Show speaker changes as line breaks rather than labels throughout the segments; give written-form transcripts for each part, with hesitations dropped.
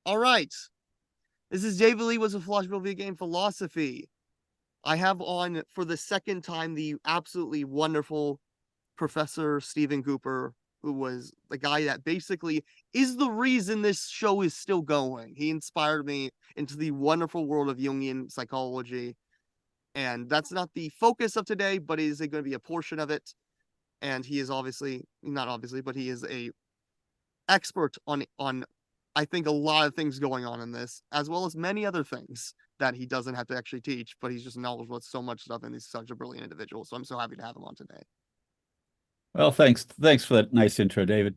All right. This is David Lee with a Philosophical Video Game Philosophy. I have on for the second time the absolutely wonderful Professor Stephen Cooper, who was the guy that basically is the reason this show is still going. He inspired me into the wonderful world of Jungian psychology. And that's not the focus of today, but is going to be a portion of it. And he is obviously, not obviously, but he is a expert on I think a lot of things going on in this, as well as many other things that he doesn't have to actually teach, but he's just knowledgeable with so much stuff, and he's such a brilliant individual. So I'm so happy to have him on today.
Well, thanks for that nice intro, David.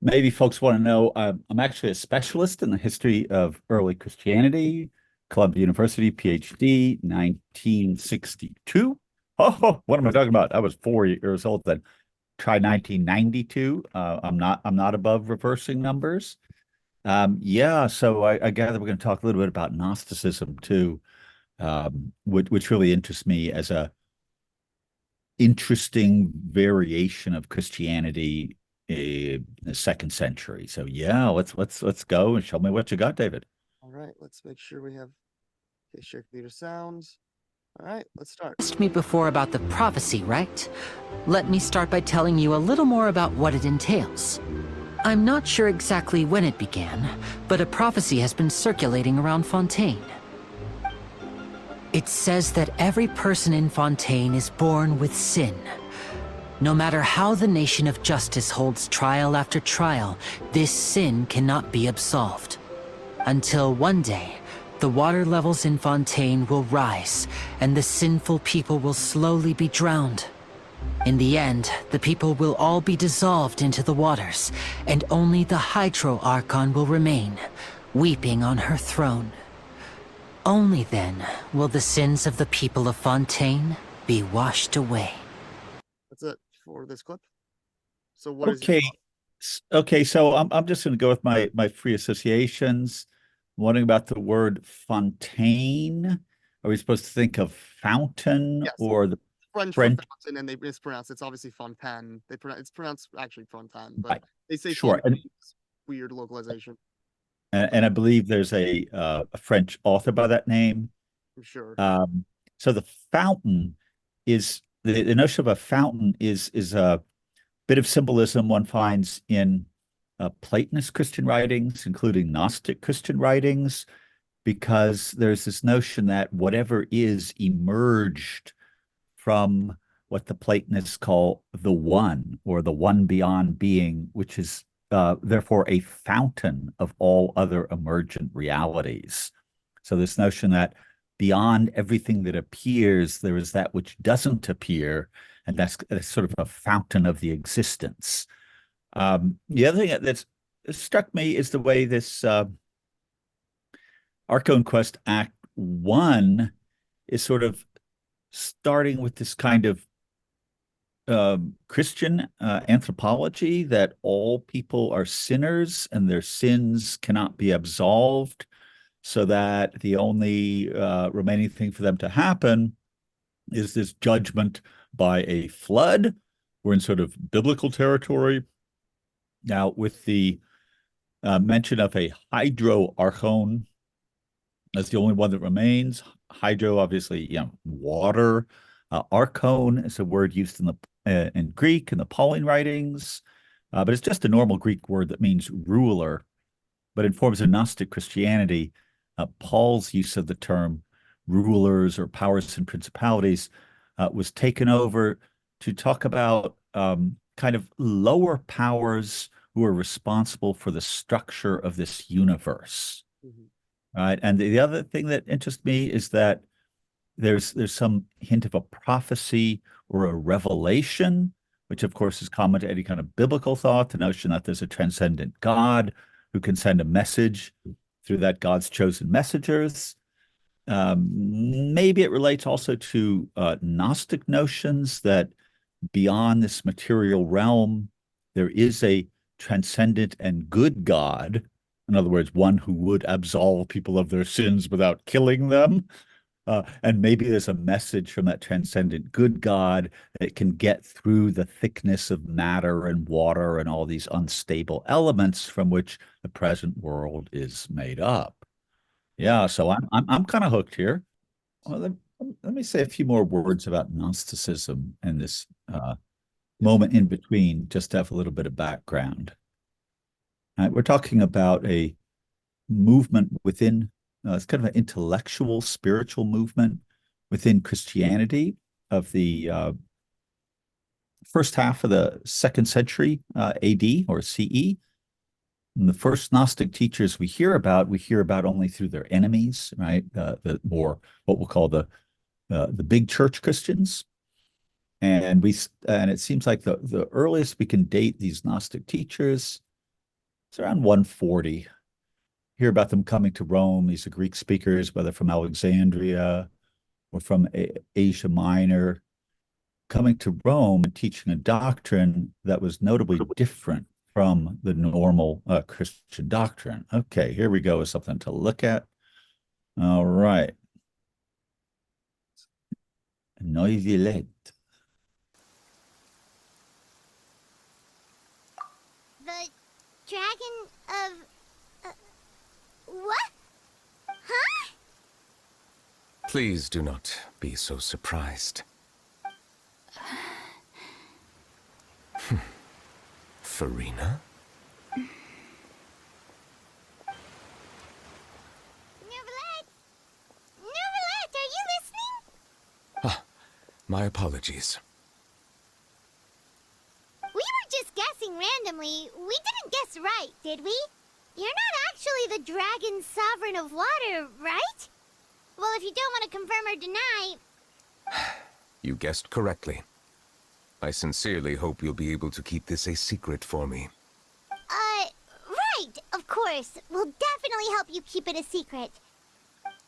Maybe folks want to know I'm actually a specialist in the history of early Christianity, Columbia University, PhD, 1962. Oh, what am I talking about? I was 4 years old then. Try 1992. I'm not above reversing numbers. Yeah, so I gather we're going to talk a little bit about Gnosticism too, which really interests me as a interesting variation of Christianity in the second century. So yeah, let's go and show me what you got, David.
All right, let's make sure we have share computer sounds. All right, let's start.
Asked me before about the prophecy, right? Let me start by telling you a little more about what it entails. I'm not sure exactly when it began, but a prophecy has been circulating around Fontaine. It says that every person in Fontaine is born with sin. No matter how the nation of justice holds trial after trial, this sin cannot be absolved. Until one day, the water levels in Fontaine will rise, and the sinful people will slowly be drowned. In the end, the people will all be dissolved into the waters, and only the Hydro Archon will remain, weeping on her throne. Only then will the sins of the people of Fontaine be washed away.
That's it for this clip. So what is
Okay. Okay, so I'm just going to go with my free associations. Wondering about the word fontaine. Are we supposed to think of fountain
Yes,
or the
French for
French?
fountain, and they mispronounce it's obviously Fontaine. It's pronounced actually Fontaine, but
Right.
they say
Sure.
Fontaine. Weird localization.
And I believe there's a French author by that name.
I'm sure.
So the fountain is the notion of a fountain is a bit of symbolism one finds in Platonist Christian writings, including Gnostic Christian writings, because there's this notion that whatever is emerged from what the Platonists call the one or the one beyond being, which is therefore a fountain of all other emergent realities. So this notion that beyond everything that appears, there is that which doesn't appear, and that's sort of a fountain of the existence. The other thing that's struck me is the way this Archon Quest Act 1 is sort of starting with this kind of Christian anthropology that all people are sinners and their sins cannot be absolved, so that the only remaining thing for them to happen is this judgment by a flood. We're in sort of biblical territory. Now, with the mention of a hydro archon, that's the only one that remains. Hydro, obviously, water. Archon is a word used in Greek in the Pauline writings, but it's just a normal Greek word that means ruler. But in forms of Gnostic Christianity, Paul's use of the term rulers or powers and principalities was taken over to talk about kind of lower powers who are responsible for the structure of this universe. Mm-hmm. Right. And the other thing that interests me is that there's some hint of a prophecy or a revelation, which of course is common to any kind of biblical thought, the notion that there's a transcendent God who can send a message through that God's chosen messengers. Maybe it relates also to Gnostic notions that beyond this material realm, there is a transcendent and good God. In other words, one who would absolve people of their sins without killing them. And maybe there's a message from that transcendent good God that can get through the thickness of matter and water and all these unstable elements from which the present world is made up. Yeah, so I'm kind of hooked here. Well, let me say a few more words about Gnosticism and this moment in between, just to have a little bit of background. We're talking about a movement within, it's kind of an intellectual, spiritual movement within Christianity of the first half of the second century AD or CE. And the first Gnostic teachers we hear about only through their enemies, right? The more what we'll call the big church Christians. And it seems like the earliest we can date these Gnostic teachers is around 140. Hear about them coming to Rome. These are Greek speakers, whether from Alexandria or from Asia Minor, coming to Rome and teaching a doctrine that was notably different from the normal Christian doctrine. Okay, here we go with something to look at. All right. Neuvilette.
The dragon of... what? Huh?
Please do not be so surprised. Furina?
Neuvilette! Neuvilette, are you listening?
Ah, my apologies.
We were just guessing randomly. We didn't guess right, did we? You're not actually the dragon sovereign of water, right? Well, if you don't want to confirm or deny...
You guessed correctly. I sincerely hope you'll be able to keep this a secret for me.
Right, of course. We'll definitely help you keep it a secret.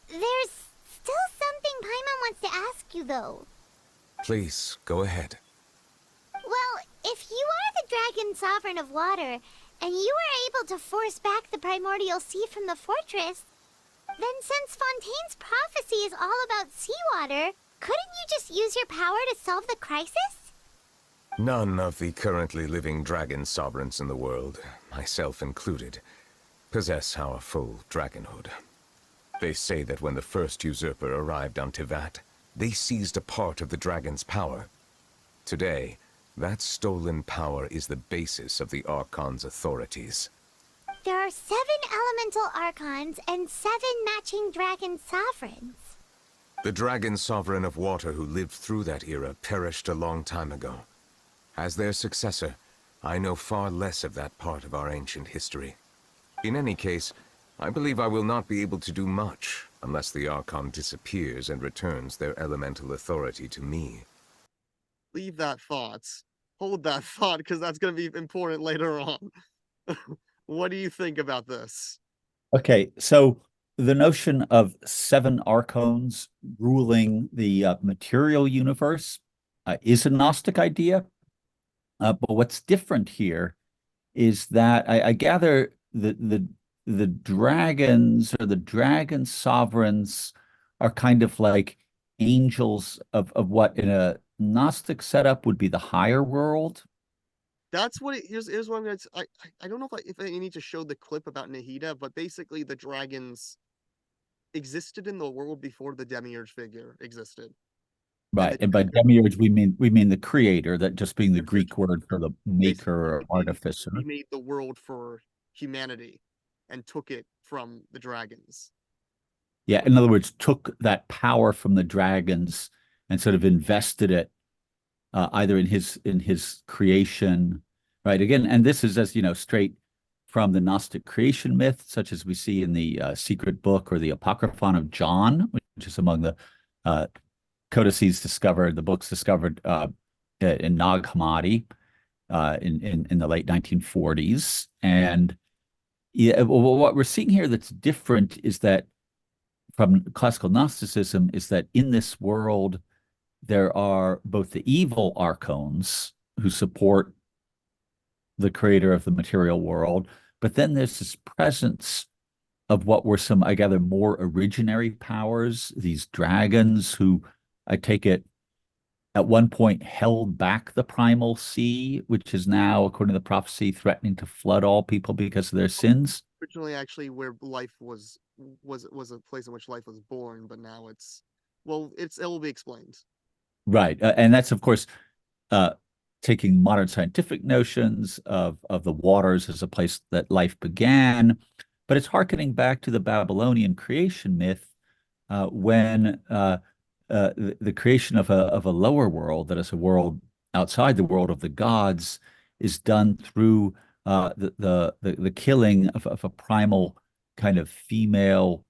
There's still something Paimon wants to ask you, though.
Please, go ahead.
Well, if you are the dragon sovereign of water, and you were able to force back the primordial sea from the fortress, then since Fontaine's prophecy is all about seawater, couldn't you just use your power to solve the crisis?
None of the currently living dragon sovereigns in the world, myself included, possess our full dragonhood. They say that when the first usurper arrived on Tivat, they seized a part of the dragon's power. Today, that stolen power is the basis of the Archon's authorities.
There are 7 elemental archons and 7 matching dragon sovereigns.
The dragon sovereign of water who lived through that era perished a long time ago. As their successor, I know far less of that part of our ancient history. In any case, I believe I will not be able to do much unless the Archon disappears and returns their elemental authority to me.
Leave that thought. Hold that thought, because that's going to be important later on. What do you think about this?
Okay, so the notion of 7 archons ruling the material universe is a Gnostic idea. But what's different here is that I gather the dragons or the dragon sovereigns are kind of like angels of what in a Gnostic setup would be the higher world.
That's what here's what I'm gonna. I don't know if I need to show the clip about Nahida, but basically the dragons existed in the world before the demiurge figure existed.
Right, and by demiurge we mean the creator, that just being the Greek word for the maker or artificer.
He made the world for humanity and took it from the dragons.
Yeah, in other words, took that power from the dragons and sort of invested it either in his creation, right? Again, and this is, as you know, straight from the Gnostic creation myth, such as we see in the secret book or the Apocryphon of John, which is among the codices discovered, the books discovered in Nag Hammadi in the late 1940s. And yeah, what we're seeing here that's different is that from classical Gnosticism is that in this world, there are both the evil archons who support the creator of the material world, but then there's this presence of what were some, I gather, more originary powers, these dragons who I take it at one point held back the primal sea, which is now, according to the prophecy, threatening to flood all people because of their sins.
Originally, actually, where life was a place in which life was born, but now it will be explained.
Right. And that's, of course, uh, taking modern scientific notions of the waters as a place that life began, but it's hearkening back to the Babylonian creation myth when the creation of a lower world, that is a world outside the world of the gods, is done through the killing of a primal kind of female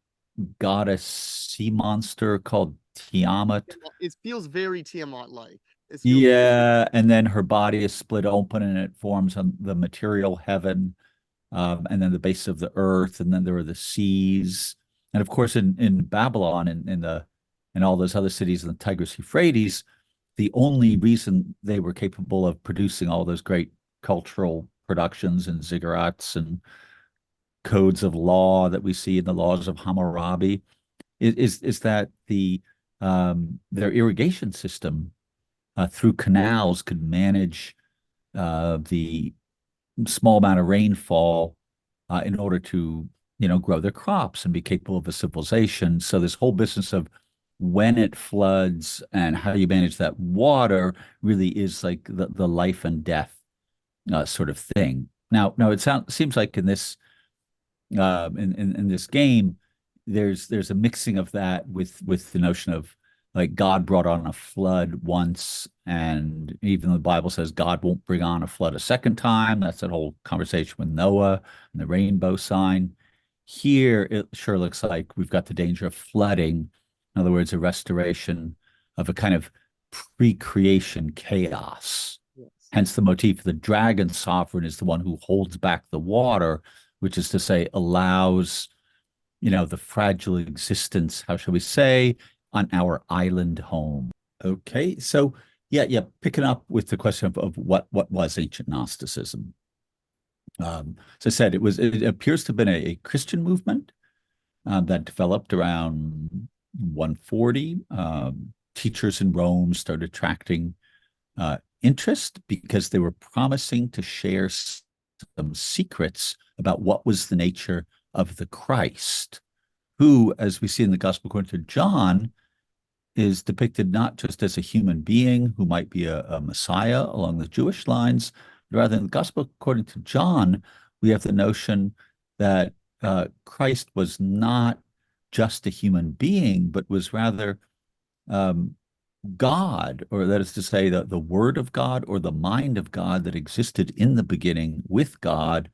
goddess sea monster called Tiamat.
It feels very Tiamat-like.
Yeah, and then her body is split open and it forms on the material heaven, and then the base of the earth, and then there are the seas. And of course, in Babylon and in all those other cities in the Tigris Euphrates, the only reason they were capable of producing all those great cultural productions and ziggurats and codes of law that we see in the laws of Hammurabi is that their irrigation system through canals could manage the small amount of rainfall in order to, grow their crops and be capable of a civilization. So this whole business of when it floods and how you manage that water really is like the life and death sort of thing. Now it seems like in this in this game, there's a mixing of that with the notion of like God brought on a flood once, and even the Bible says God won't bring on a flood a second time. That's that whole conversation with Noah and the rainbow sign. Here, it sure looks like we've got the danger of flooding. In other words, a restoration of a kind of pre-creation chaos.
Yes.
Hence, the motif of the dragon sovereign is the one who holds back the water, which is to say, allows, the fragile existence, how shall we say, on our island home. Okay, so yeah, picking up with the question of what was ancient Gnosticism. As I said, it appears to have been a Christian movement that developed around 140. Teachers in Rome started attracting interest because they were promising to share some secrets about what was the nature of the Christ, who, as we see in the Gospel according to John, is depicted not just as a human being who might be a Messiah along the Jewish lines, but rather in the Gospel according to John, we have the notion that Christ was not just a human being, but was rather God, or that is to say, the Word of God or the mind of God that existed in the beginning with God,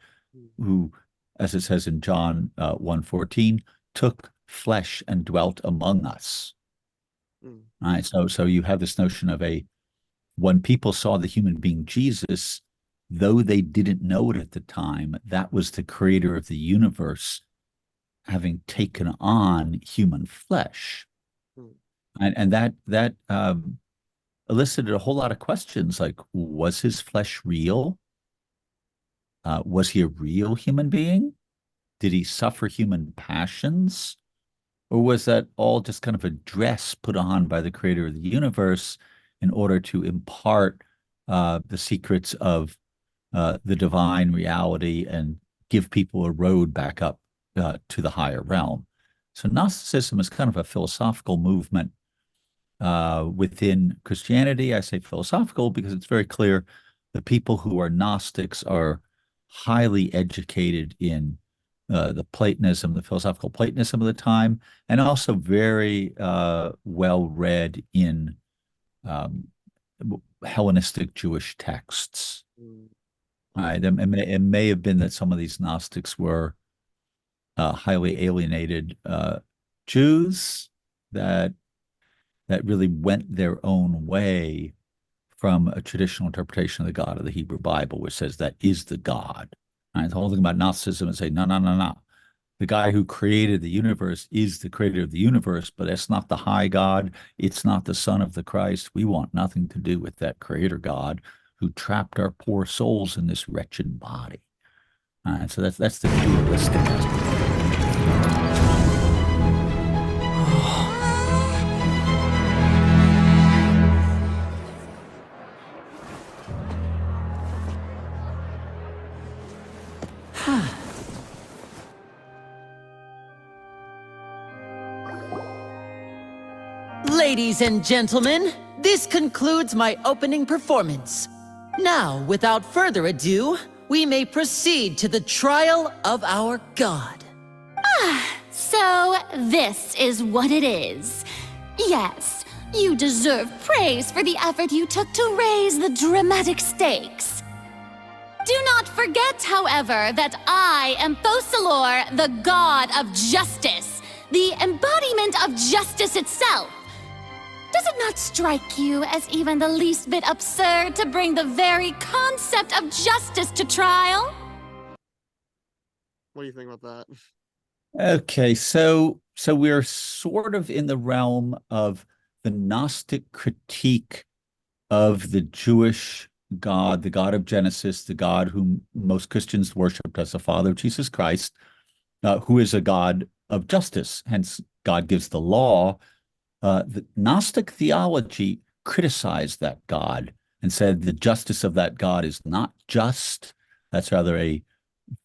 who, as it says in John 1:14, took flesh and dwelt among us. All right, so you have this notion of when people saw the human being Jesus, though they didn't know it at the time, that was the creator of the universe having taken on human flesh. And that elicited a whole lot of questions like, was his flesh real? Was he a real human being? Did he suffer human passions? Or was that all just kind of a dress put on by the creator of the universe in order to impart the secrets of the divine reality and give people a road back up to the higher realm? So Gnosticism is kind of a philosophical movement within Christianity. I say philosophical because it's very clear the people who are Gnostics are highly educated in the Platonism, the philosophical Platonism of the time, and also very well read in Hellenistic Jewish texts. Right. It may have been that some of these Gnostics were highly alienated Jews that really went their own way from a traditional interpretation of the God of the Hebrew Bible, which says that is the God. Right? The whole thing about Gnosticism is say, no. The guy who created the universe is the creator of the universe, but that's not the high God. It's not the Son of the Christ. We want nothing to do with that creator God who trapped our poor souls in this wretched body. So that's the dualistic aspect.
Ladies and gentlemen, this concludes my opening performance. Now, without further ado, we may proceed to the trial of our god.
So, this is what it is. Yes, you deserve praise for the effort you took to raise the dramatic stakes. Do not forget, however, that I am Focalors, the god of justice, the embodiment of justice itself. Does it not strike you as even the least bit absurd to bring the very concept of justice to trial?
What do you think about that?
Okay, so we're sort of in the realm of the Gnostic critique of the Jewish God, the God of Genesis, the God whom most Christians worshipped as the Father of Jesus Christ, who is a God of justice. Hence, God gives the law. The Gnostic theology criticized that God and said the justice of that God is not just. That's rather a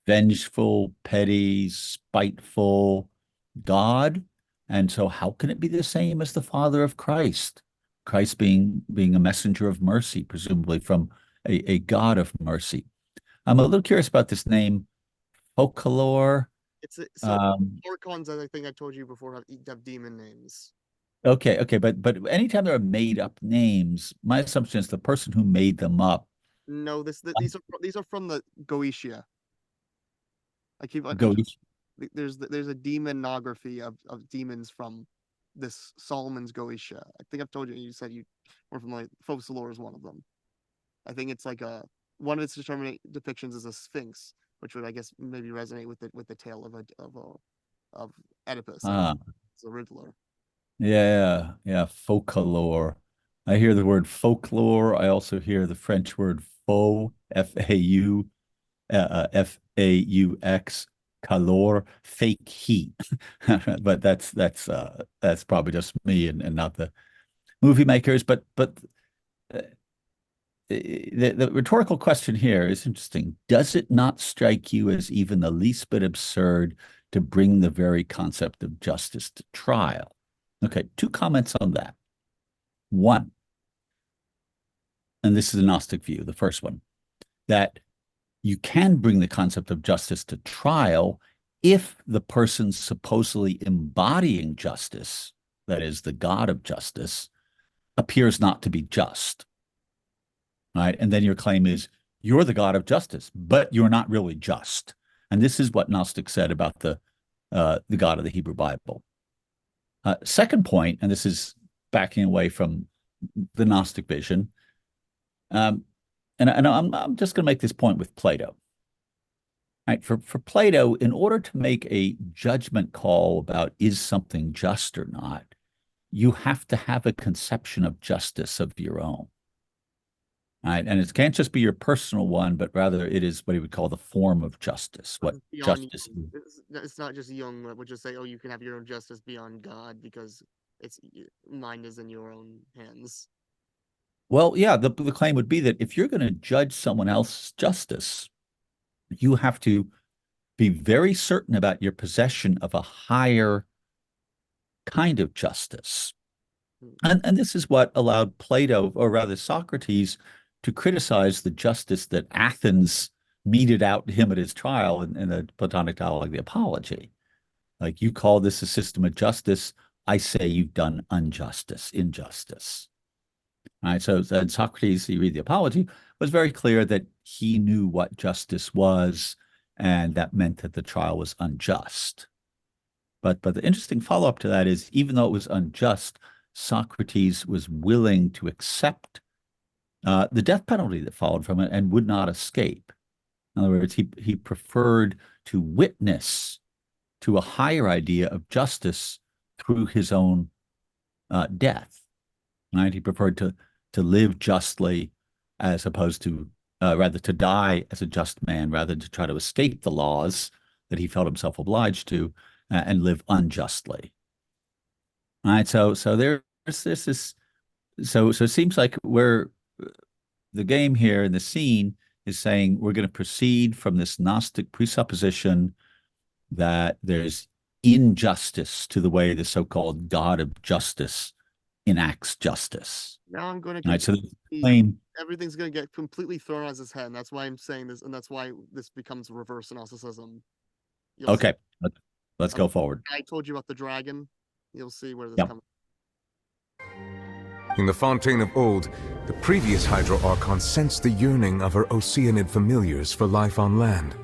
vengeful, petty, spiteful God. And so how can it be the same as the Father of Christ? Christ being a messenger of mercy, presumably from a God of mercy. I'm a little curious about this name, Focalors.
Orcons, I think I told you before, have demon names.
Okay, but anytime there are made up names, my assumption is the person who made them up.
No, these are from the Goetia.
Go.
There's a demonography of demons from this Solomon's Goetia. I think I've told you. You said you were from Focalors is one of them. I think it's like one of its depictions is a sphinx, which would, I guess, maybe resonate with the tale of Oedipus. It's a Riddler.
Yeah, Focalors. I hear the word folklore. I also hear the French word faux, F-A-U, F-A-U-X, calor, fake heat. But that's probably just me and not the movie makers. But the rhetorical question here is interesting. Does it not strike you as even the least bit absurd to bring the very concept of justice to trial? Okay, two comments on that. One, and this is a Gnostic view, the first one, that you can bring the concept of justice to trial if the person supposedly embodying justice, that is, the God of justice, appears not to be just. Right? And then your claim is, you're the God of justice, but you're not really just. And this is what Gnostic said about the God of the Hebrew Bible. Second point, and this is backing away from the Gnostic vision, and I'm just going to make this point with Plato. Right? For Plato, in order to make a judgment call about is something just or not, you have to have a conception of justice of your own. Right? And it can't just be your personal one, but rather it is what he would call the form of justice. What justice is.
It's not just Jung that would just say, "Oh, you can have your own justice beyond God because mind is in your own hands."
Well, yeah, the claim would be that if you're going to judge someone else's justice, you have to be very certain about your possession of a higher kind of justice. And this is what allowed Plato, or rather Socrates, to criticize the justice that Athens meted out to him at his trial in the Platonic dialogue, the Apology. Like, you call this a system of justice, I say you've done injustice. All right, so Socrates, you read the Apology, was very clear that he knew what justice was, and that meant that the trial was unjust. But the interesting follow-up to that is, even though it was unjust, Socrates was willing to accept the death penalty that followed from it and would not escape. In other words, he preferred to witness to a higher idea of justice through his own death. Right? He preferred to live justly as opposed to rather to die as a just man rather than to try to escape the laws that he felt himself obliged to and live unjustly. All right, so there's this. So it seems like the game here in the scene is saying we're going to proceed from this Gnostic presupposition that there's injustice to the way the so-called God of justice enacts justice.
Now I'm going to
Right, so the claim,
everything's going to get completely thrown on his head. And that's why I'm saying this, and that's why this becomes reverse Gnosticism. You'll
okay, let's go forward.
I told you about the dragon. You'll see where this
Yep.
comes.
In the Fontaine of old, the previous Hydro Archon sensed the yearning of her Oceanid familiars for life on land.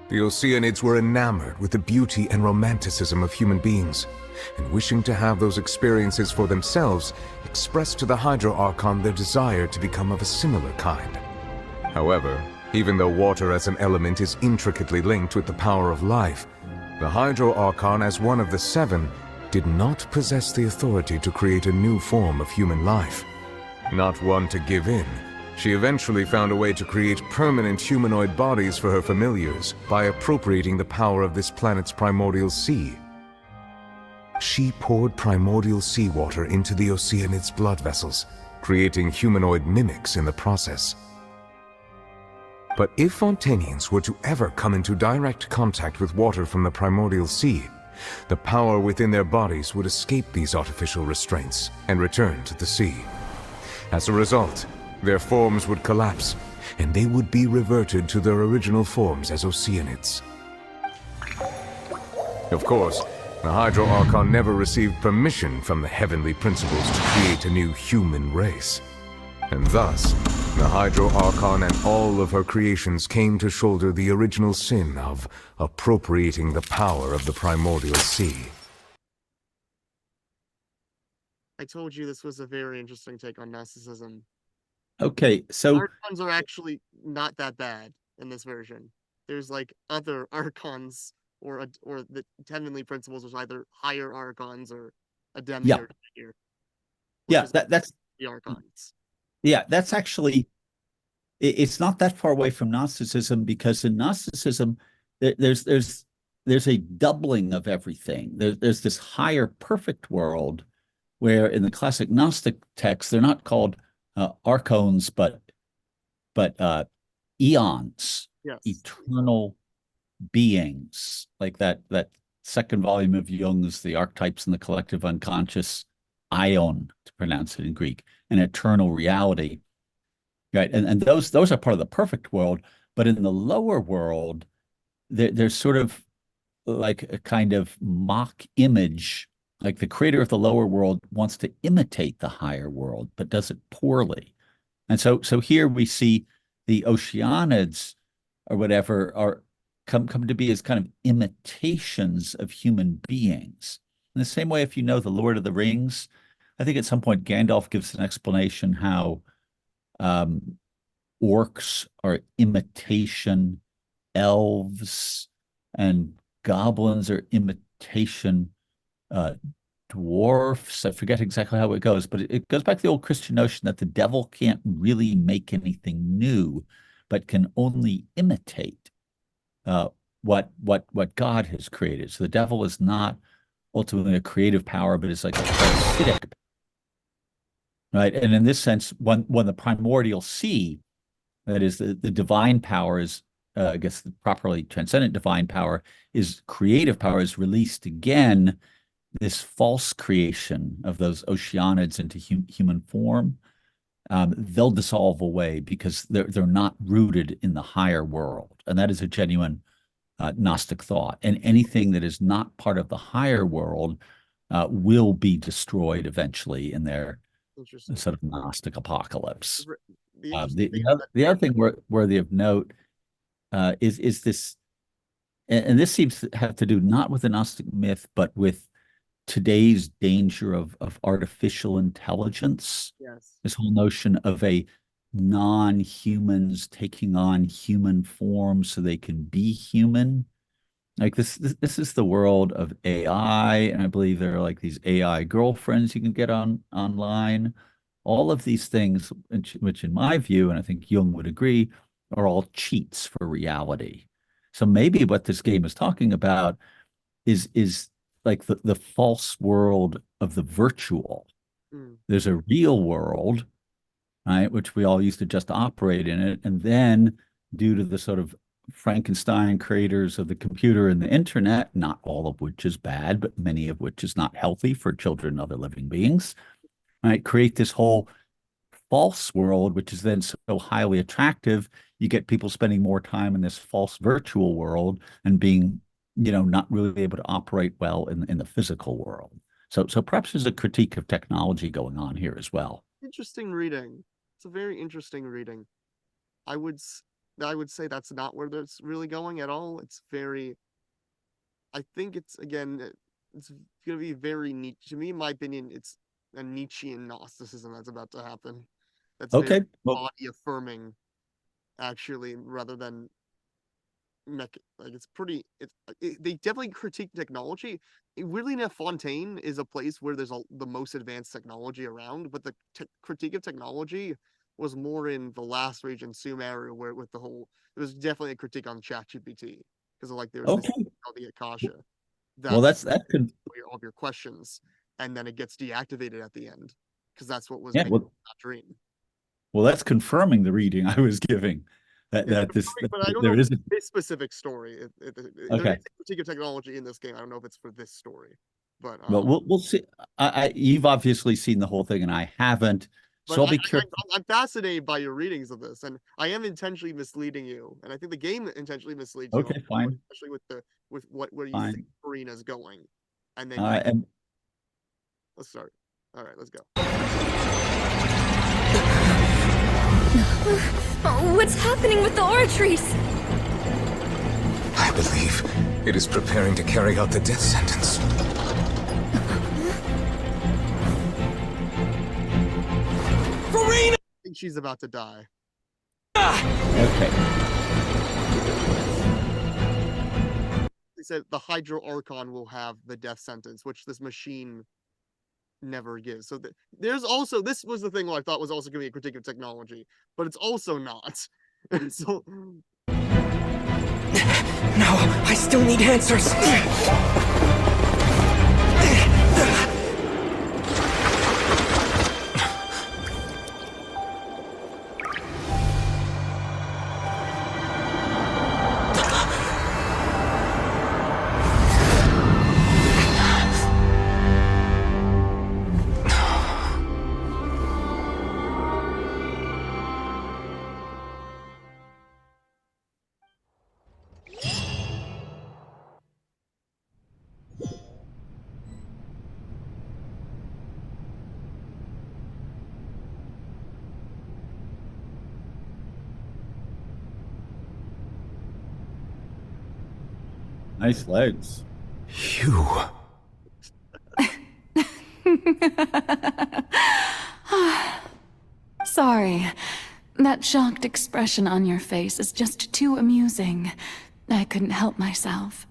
The Oceanids were enamored with the beauty and romanticism of human beings, and wishing to have those experiences for themselves, expressed to the Hydro Archon their desire to become of a similar kind. However, even though water as an element is intricately linked with the power of life, the Hydro Archon, as one of the seven, did not possess the authority to create a new form of human life. Not one to give in, she eventually found a way to create permanent humanoid bodies for her familiars by appropriating the power of this planet's primordial sea. She poured primordial seawater into the Oceanids' blood vessels, creating humanoid mimics in the process. But if Fontainians were to ever come into direct contact with water from the primordial sea, the power within their bodies would escape these artificial restraints and return to the sea. As a result, their forms would collapse, and they would be reverted to their original forms as Oceanids. Of course, the Hydro Archon never received permission from the heavenly principles to create a new human race. And thus, the Hydro Archon and all of her creations came to shoulder the original sin of appropriating the power of the primordial sea.
I told you this was a very interesting take on Gnosticism.
Okay, so
Archons are actually not that bad in this version. There's like other Archons or the heavenly principles, which either higher Archons or a demiurge here.
yeah, that's
the Archons.
Yeah, that's actually, it's not that far away from Gnosticism, because in Gnosticism, there's a doubling of everything. There's this higher perfect world where in the classic Gnostic texts, they're not called archons, but eons,
Yes.
eternal beings, like that second volume of Jung's The Archetypes and the Collective Unconscious, ion, to pronounce it in Greek, an eternal reality, right? And those are part of the perfect world, but in the lower world, there's sort of like a kind of mock image, like the creator of the lower world wants to imitate the higher world, but does it poorly. And so here we see the Oceanids or whatever come to be as kind of imitations of human beings. In the same way, if you know the Lord of the Rings, I think at some point Gandalf gives an explanation how orcs are imitation elves and goblins are imitation dwarfs. I forget exactly how it goes, but it goes back to the old Christian notion that the devil can't really make anything new, but can only imitate what God has created. So the devil is not ultimately a creative power, but it's like a parasitic, right? And in this sense, when the primordial sea, that is the divine power is, I guess the properly transcendent divine power is creative power, is released again, this false creation of those Oceanids into human form, they'll dissolve away because they're not rooted in the higher world. And that is a genuine Gnostic thought. And anything that is not part of the higher world will be destroyed eventually in their sort of Gnostic apocalypse. The other thing worthy of note is this, and this seems to have to do not with the Gnostic myth, but with today's danger of artificial intelligence.
Yes.
This whole notion of a non-humans taking on human form so they can be human. Like this is the world of AI, and I believe there are like these AI girlfriends you can get online. All of these things, which in my view, and I think Jung would agree, are all cheats for reality. So maybe what this game is talking about is like the false world of the virtual. There's a real world, right, which we all used to just operate in it, and then due to the sort of Frankenstein creators of the computer and the internet, not all of which is bad, but many of which is not healthy for children and other living beings, right? Create this whole false world, which is then so highly attractive. You get people spending more time in this false virtual world and being, not really able to operate well in the physical world. So perhaps there's a critique of technology going on here as well.
Interesting reading. It's a very interesting reading. I would say that's not where that's really going at all. It's very, I think it's going to be very neat. To me, in my opinion, it's a Nietzschean Gnosticism that's about to happen. That's
Okay.
very
Well,
body affirming, actually, rather than it's pretty. They definitely critique technology. Weirdly enough, Fontaine is a place where there's the most advanced technology around, but the critique of technology was more in the last region, Sumeru, where with the whole, it was definitely a critique on ChatGPT because there was this
okay.
thing called the Akasha.
Well,
That's
that could,
all of your questions, and then it gets deactivated at the end because that's what was
yeah.
making that dream.
Well, that's confirming the reading I was giving.
It's
That
confirming, but I don't know
there
if
is
it's this specific story. There
okay.
is a critique of technology in this game. I don't know if it's for this story, but
Well, we'll see. You've obviously seen the whole thing, and I haven't. So I'll be curious.
I'm fascinated by your readings of this, and I am intentionally misleading you, and I think the game intentionally misleads you,
Okay, fine,
especially with where you
fine.
think Furina's going, and then
And
let's start. All right, let's go.
What's happening with the oratories?
I believe it is preparing to carry out the death sentence.
Furina! I think she's about to die.
okay.
They said the Hydro Archon will have the death sentence, which this machine never gives. So there's also, this was the thing what I thought was also going to be a critique of technology, but it's also not. So
No, I still need answers.
Nice legs.
You.
Sorry. That shocked expression on your face is just too amusing. I couldn't help myself.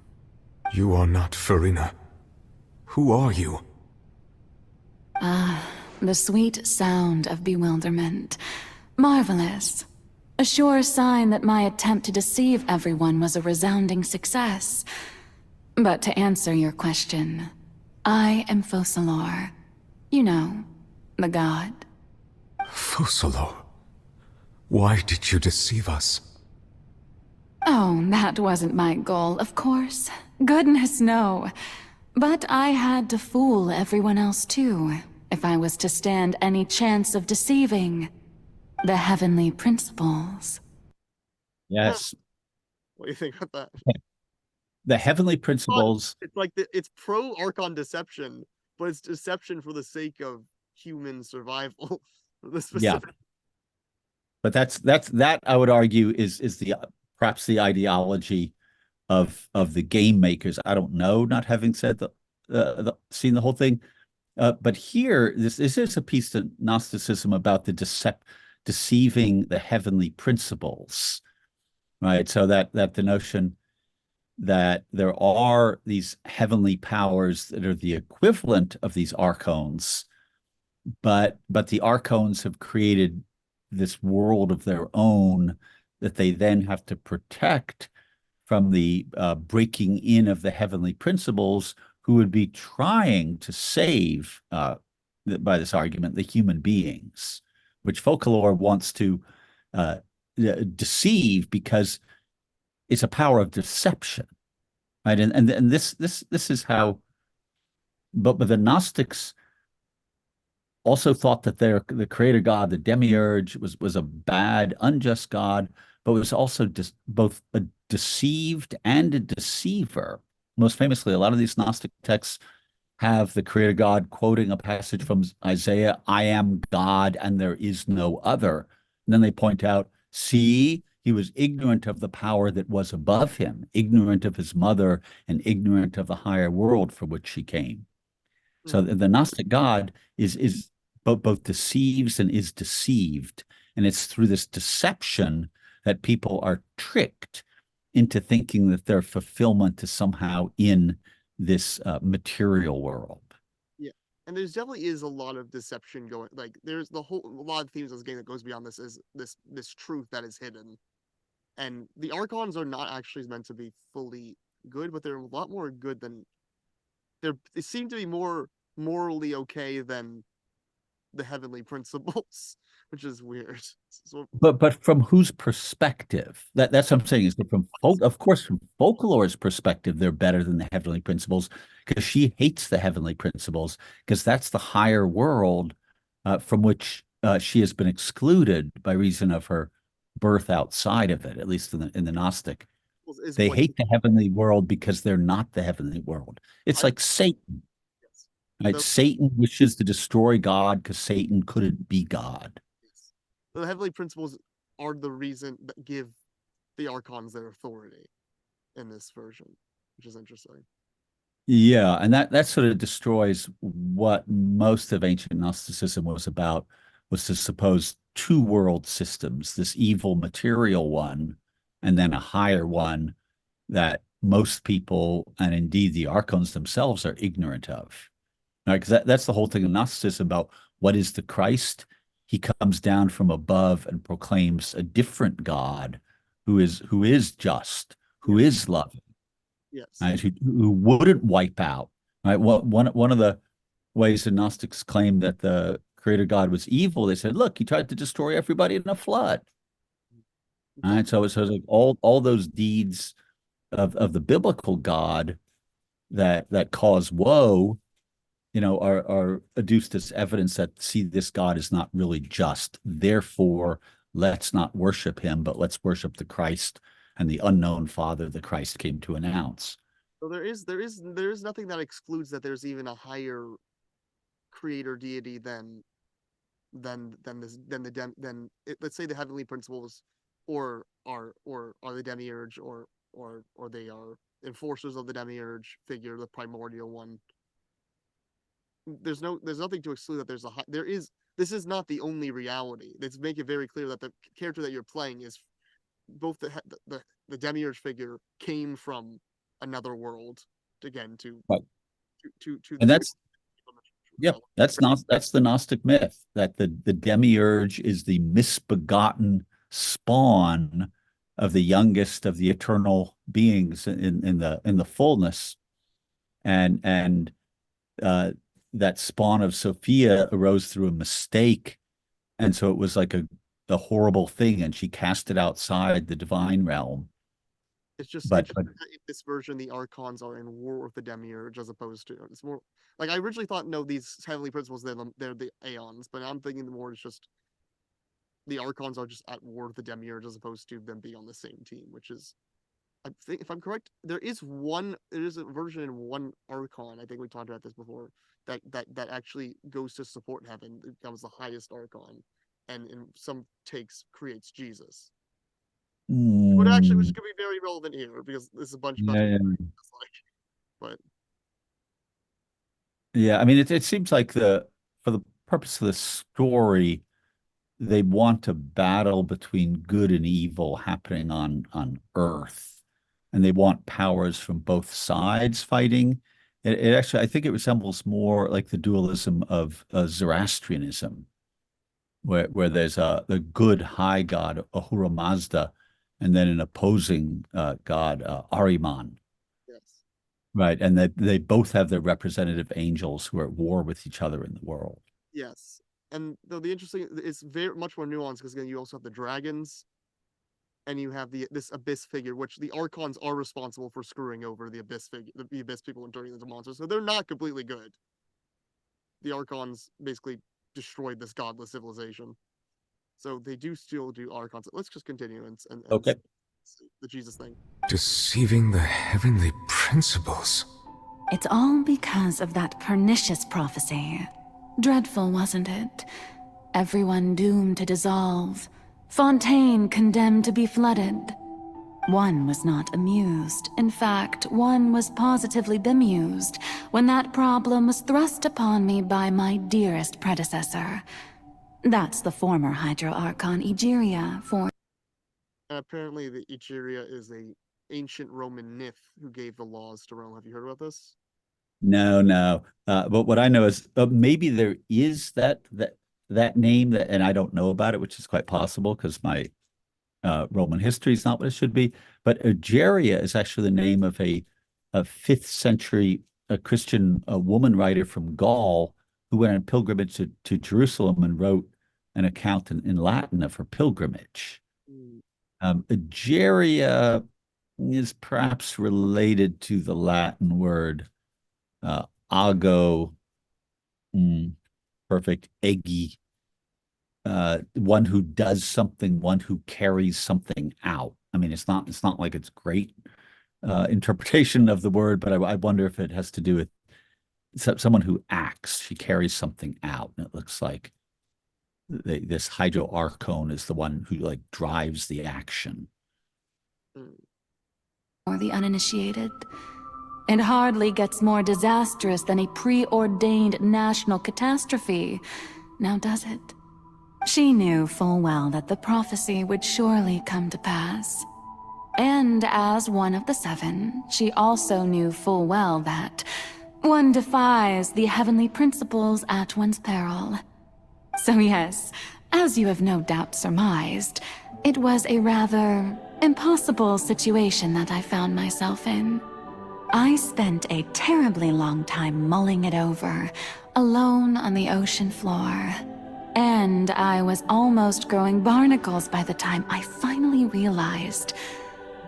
You are not Furina. Who are you?
The sweet sound of bewilderment. Marvelous. A sure sign that my attempt to deceive everyone was a resounding success. But to answer your question, I am Focalors. You know, the god.
Focalors. Why did you deceive us?
Oh, that wasn't my goal, of course. Goodness, no. But I had to fool everyone else too, if I was to stand any chance of deceiving the heavenly principles.
Yes.
what do you think about that?
The heavenly principles.
It's like it's pro Archon deception, but it's deception for the sake of human survival. The specific.
But that I would argue is the perhaps the ideology of the game makers. I don't know, not having said seen the whole thing, but here this is a piece of Gnosticism about the deceiving the heavenly principles, right? So that the notion that there are these heavenly powers that are the equivalent of these archons, but the archons have created this world of their own that they then have to protect from the breaking in of the heavenly principles who would be trying to save, by this argument, the human beings, which Focalors wants to deceive because it's a power of deception, right? And this is how, but the Gnostics also thought that the creator God, the demiurge, was a bad, unjust God, but was also both a deceived and a deceiver. Most famously, a lot of these Gnostic texts have the creator God quoting a passage from Isaiah, I am God and there is no other. And then they point out, see, he was ignorant of the power that was above him, ignorant of his mother, and ignorant of the higher world for which she came. So
Mhm.
the Gnostic God is both deceives and is deceived. And it's through this deception that people are tricked into thinking that their fulfillment is somehow in this material world.
Yeah, and there's definitely is a lot of deception going. Like there's a lot of themes of this game that goes beyond this is this truth that is hidden, and the Archons are not actually meant to be fully good, but they're a lot more good than they seem to be more morally okay than the heavenly principles, which is weird. So,
But from whose perspective? That's what I'm saying is that of course, from Focalors' perspective, they're better than the heavenly principles because she hates the heavenly principles because that's the higher world from which she has been excluded by reason of her birth outside of it, at least in the Gnostic.
is
They
what
hate the heavenly world because they're not the heavenly world. It's
I
like Satan,
yes.
right?
The,
Satan wishes to destroy God because Satan couldn't be God.
yes. The heavenly principles are the reason that give the Archons their authority in this version, which is interesting.
Yeah, and that sort of destroys what most of ancient Gnosticism was about, was to suppose two world systems, this evil material one, and then a higher one that most people, and indeed the archons themselves, are ignorant of. Right? Because that's the whole thing of Gnosticism about what is the Christ. He comes down from above and proclaims a different God who is just, who
Yes,
is loving,
yes.
right? Who wouldn't wipe out, right? One of the ways the Gnostics claimed that the creator God was evil, they said, look, he tried to destroy everybody in a flood. All right. So it's like all those deeds of the biblical God that cause woe, are adduced as evidence that, see, this God is not really just. Therefore, let's not worship him, but let's worship the Christ and the unknown Father the Christ came to announce.
So there is nothing that excludes that there's even a higher creator deity let's say the heavenly principles or the demiurge or they are enforcers of the demiurge figure, the primordial one. There's nothing to exclude that there is this is not the only reality. Let's make it very clear that the character that you're playing is both the demiurge figure came from another world again
Right.
to
And
this
yep, that's the Gnostic myth that the demiurge is the misbegotten spawn of the youngest of the eternal beings in the fullness, and that spawn of Sophia arose through a mistake, and so it was like a horrible thing, and she cast it outside the divine realm.
It's just
But
interesting that in this version the Archons are in war with the Demiurge as opposed to it's more like I originally thought no these heavenly principles they're the Aeons, but I'm thinking the more it's just the Archons are just at war with the Demiurge as opposed to them being on the same team, which is I think if I'm correct, there is a version in one Archon, I think we talked about this before, that actually goes to support heaven, it becomes the highest Archon, and in some takes creates Jesus. But actually, which
mm,
could be very relevant here because there's a bunch about
yeah, yeah.
like, but
Yeah, I mean, it seems like for the purpose of the story, they want a battle between good and evil happening on Earth, and they want powers from both sides fighting. It actually, I think it resembles more like the dualism of Zoroastrianism, where there's the good high god Ahura Mazda, and then an opposing god Ahriman.
yes,
Right, and they both have their representative angels who are at war with each other in the world.
yes. And though the interesting, it's very much more nuanced because again, you also have the dragons, and you have this abyss figure, which the Archons are responsible for screwing over the abyss figure, the abyss people, and turning them into monsters. So they're not completely good. The Archons basically destroyed this godless civilization. So they do still do Archons. Let's just continue and
Okay.
the Jesus thing.
Deceiving the heavenly principles.
It's all because of that pernicious prophecy. Dreadful, wasn't it? Everyone doomed to dissolve. Fontaine condemned to be flooded. One was not amused. In fact, one was positively bemused when that problem was thrust upon me by my dearest predecessor. That's the former Hydro Archon Egeria, for...
And apparently the Egeria is a ancient Roman myth who gave the laws to Rome. Have you heard about this?
No. But what I know is maybe there is that name that, and I don't know about it, which is quite possible because my Roman history is not what it should be. But Egeria is actually the name of a 5th century Christian woman writer from Gaul who went on pilgrimage to Jerusalem and wrote an account in Latin of her pilgrimage. Egeria is perhaps related to the Latin word ago, perfect, egi, one who does something, one who carries something out. I mean, it's not like it's great interpretation of the word, but I wonder if it has to do with someone who acts. She carries something out, and it looks like this Hydro Archon is the one who like drives the action.
For the uninitiated. It hardly gets more disastrous than a preordained national catastrophe, now does it? She knew full well that the prophecy would surely come to pass. And as one of the 7, she also knew full well that one defies the heavenly principles at one's peril. So yes, as you have no doubt surmised, it was a rather impossible situation that I found myself in. I spent a terribly long time mulling it over, alone on the ocean floor. And I was almost growing barnacles by the time I finally realized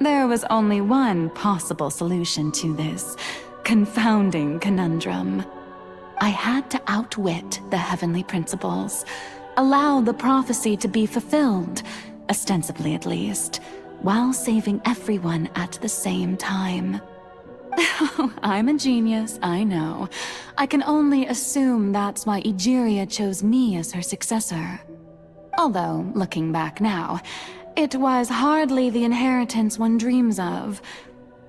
there was only one possible solution to this confounding conundrum. I had to outwit the heavenly principles, allow the prophecy to be fulfilled, ostensibly at least, while saving everyone at the same time. I'm a genius, I know. I can only assume that's why Egeria chose me as her successor. Although, looking back now, it was hardly the inheritance one dreams of.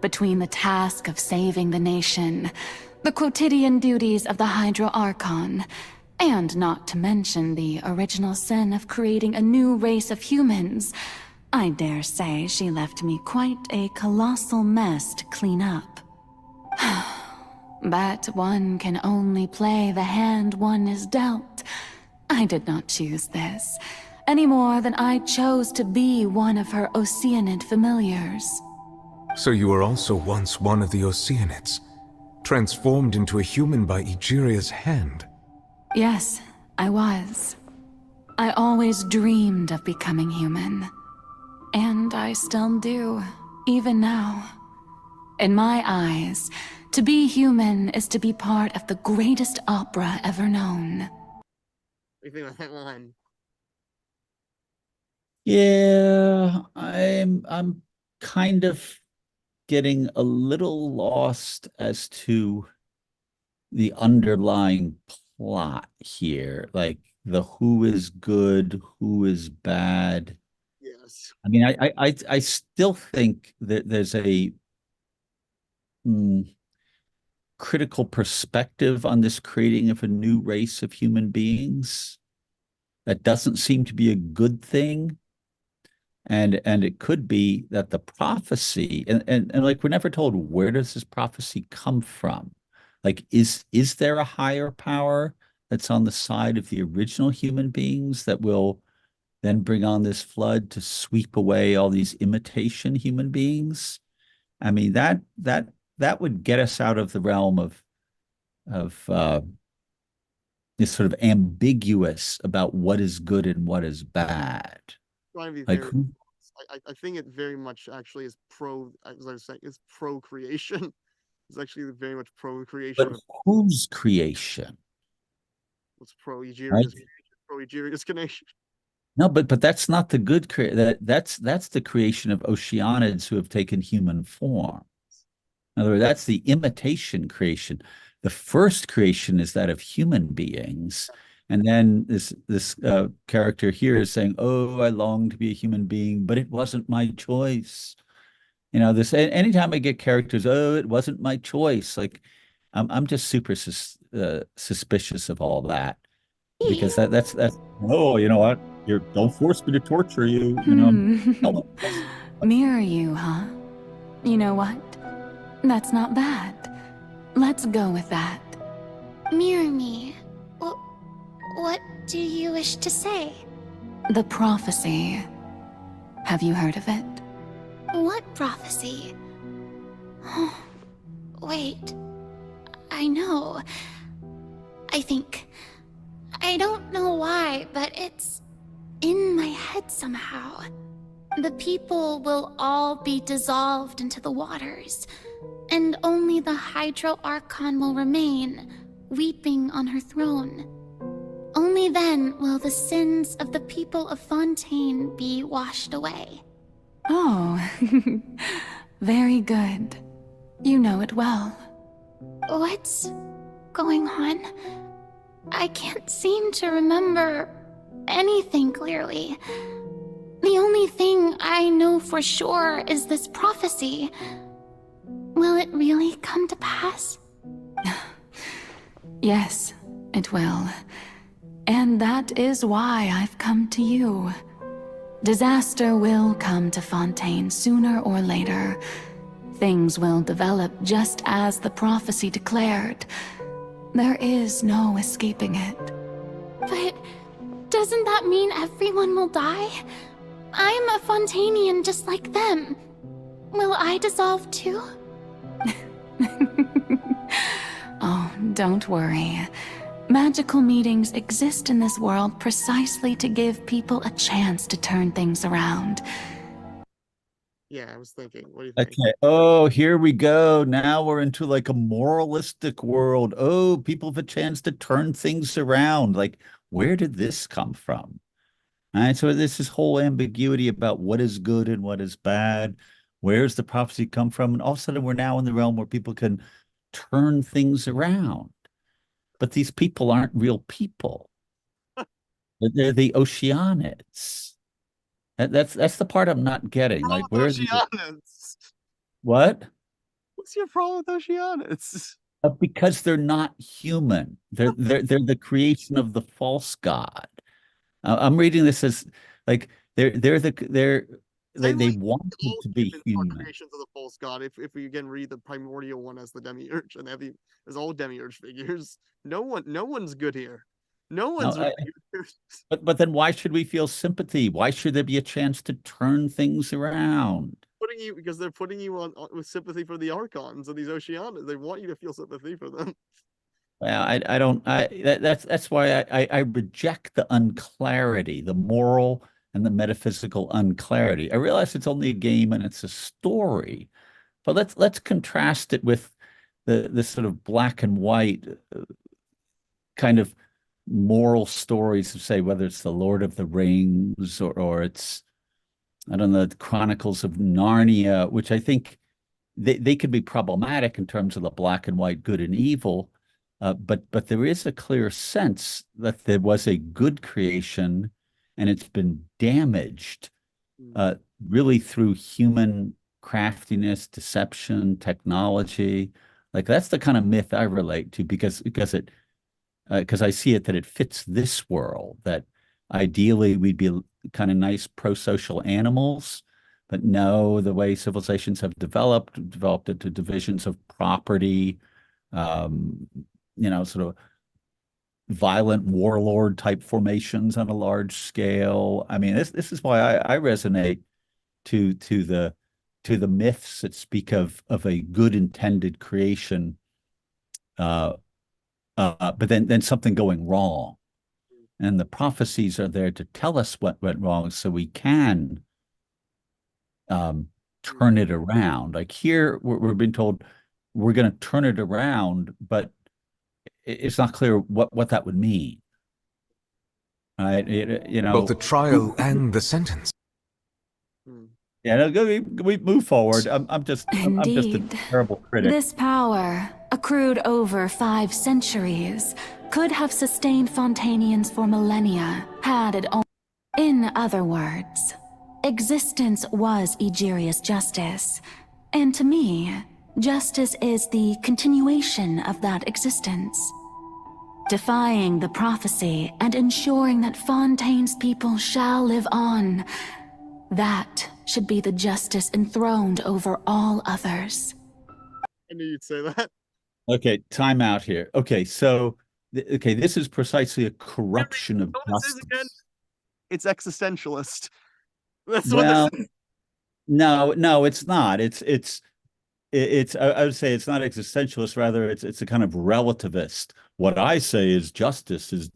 Between the task of saving the nation, the quotidian duties of the Hydro Archon, and not to mention the original sin of creating a new race of humans, I dare say she left me quite a colossal mess to clean up. But one can only play the hand one is dealt. I did not choose this, any more than I chose to be one of her Oceanid familiars.
So you were also once one of the Oceanids, transformed into a human by Egeria's hand.
Yes, I was. I always dreamed of becoming human. And I still do, even now. In my eyes, to be human is to be part of the greatest opera ever known.
What do you think about that line?
Yeah, I'm kind of getting a little lost as to the underlying plot here, like the who is good, who is bad.
Yes.
I mean, I still think that there's a critical perspective on this creating of a new race of human beings that doesn't seem to be a good thing. And it could be that the prophecy, and like we're never told, where does this prophecy come from? Like, is there a higher power that's on the side of the original human beings that will then bring on this flood to sweep away all these imitation human beings? I mean, that would get us out of the realm of this sort of ambiguous about what is good and what is bad.
Trying to be
Like
very
who
I think it very much actually is pro, as I was saying, it's pro-creation. It's actually very much pro-creation.
But whose creation?
It's pro-Egeria's
Right?
creation, pro-Egeria's creation.
No, but that's not the good that's the creation of Oceanids who have taken human form. In other words, that's the imitation creation. The first creation is that of human beings. And then this character here is saying, "Oh, I long to be a human being, but it wasn't my choice." You know, this anytime I get characters, "Oh, it wasn't my choice." Like, I'm just super suspicious of all that because that's oh, you know what? You're don't force me to torture you. You know, no,
Mirror you, huh? You know what? That's not bad. Let's go with that.
Mirror me. What do you wish to say?
The prophecy. Have you heard of it?
What prophecy? Wait. I know. I think. I don't know why, but it's in my head somehow. The people will all be dissolved into the waters, and only the Hydro Archon will remain, weeping on her throne. Only then will the sins of the people of Fontaine be washed away.
Oh, very good. You know it well.
What's going on? I can't seem to remember anything clearly. The only thing I know for sure is this prophecy. Will it really come to pass?
Yes, it will. And that is why I've come to you. Disaster will come to Fontaine sooner or later. Things will develop just as the prophecy declared. There is no escaping it.
But doesn't that mean everyone will die? I'm a Fontainian just like them. Will I dissolve too?
Oh, don't worry. Magical meetings exist in this world precisely to give people a chance to turn things around.
Yeah, I was thinking. What do you think?
Okay. Oh, here we go. Now we're into like a moralistic world. Oh, people have a chance to turn things around. Like, where did this come from? All right. So this whole ambiguity about what is good and what is bad. Where's the prophecy come from? And all of a sudden we're now in the realm where people can turn things around. But these people aren't real people. They're the Oceanids. That's the part I'm not getting. Like, where are the
Oceanids?
what?
What's your problem with Oceanids?
Because they're not human. They're the creation of the false god. I'm reading this as like they wanted
All
to be
humans are
human.
creations of the false god. If we again read the primordial one as the demiurge, and as all demiurge figures, no one's good here. No one's
No,
really good.
but then why should we feel sympathy? Why should there be a chance to turn things around?
Putting you because they're putting you on with sympathy for the archons and these Oceanids. They want you to feel sympathy for them.
Well, I don't that's why I reject the unclarity, the moral and the metaphysical unclarity. I realize it's only a game and it's a story, but let's contrast it with the sort of black and white kind of moral stories of, say, whether it's the Lord of the Rings or it's, I don't know, the Chronicles of Narnia, which I think they could be problematic in terms of the black and white good and evil. But there is a clear sense that there was a good creation and it's been damaged really through human craftiness, deception, technology. Like that's the kind of myth I relate to because I see it that it fits this world, that ideally we'd be kind of nice pro-social animals, but no, the way civilizations have developed into divisions of property, sort of violent warlord type formations on a large scale. I mean, this is why I resonate to the myths that speak of a good intended creation, but then something going wrong. And the prophecies are there to tell us what went wrong so we can turn it around. Like here, we're being told we're going to turn it around, but it's not clear what that would mean. Right?
Both the trial and the sentence.
Hmm.
Yeah, no, we move forward. I'm just a
Indeed.
terrible critic.
This power, accrued over 5 centuries, could have sustained Fontainians for millennia, had it only. In other words, existence was Egeria's justice, and to me, justice is the continuation of that existence. Defying the prophecy and ensuring that Fontaine's people shall live on, that should be the justice enthroned over all others.
I knew you'd say that.
Okay, time out here. Okay, so okay, this is precisely a corruption of
What this is again?
justice.
It's existentialist. That's
Well,
what this is.
no, it's not. I would say it's not existentialist. Rather, it's a kind of relativist. What I say is justice, and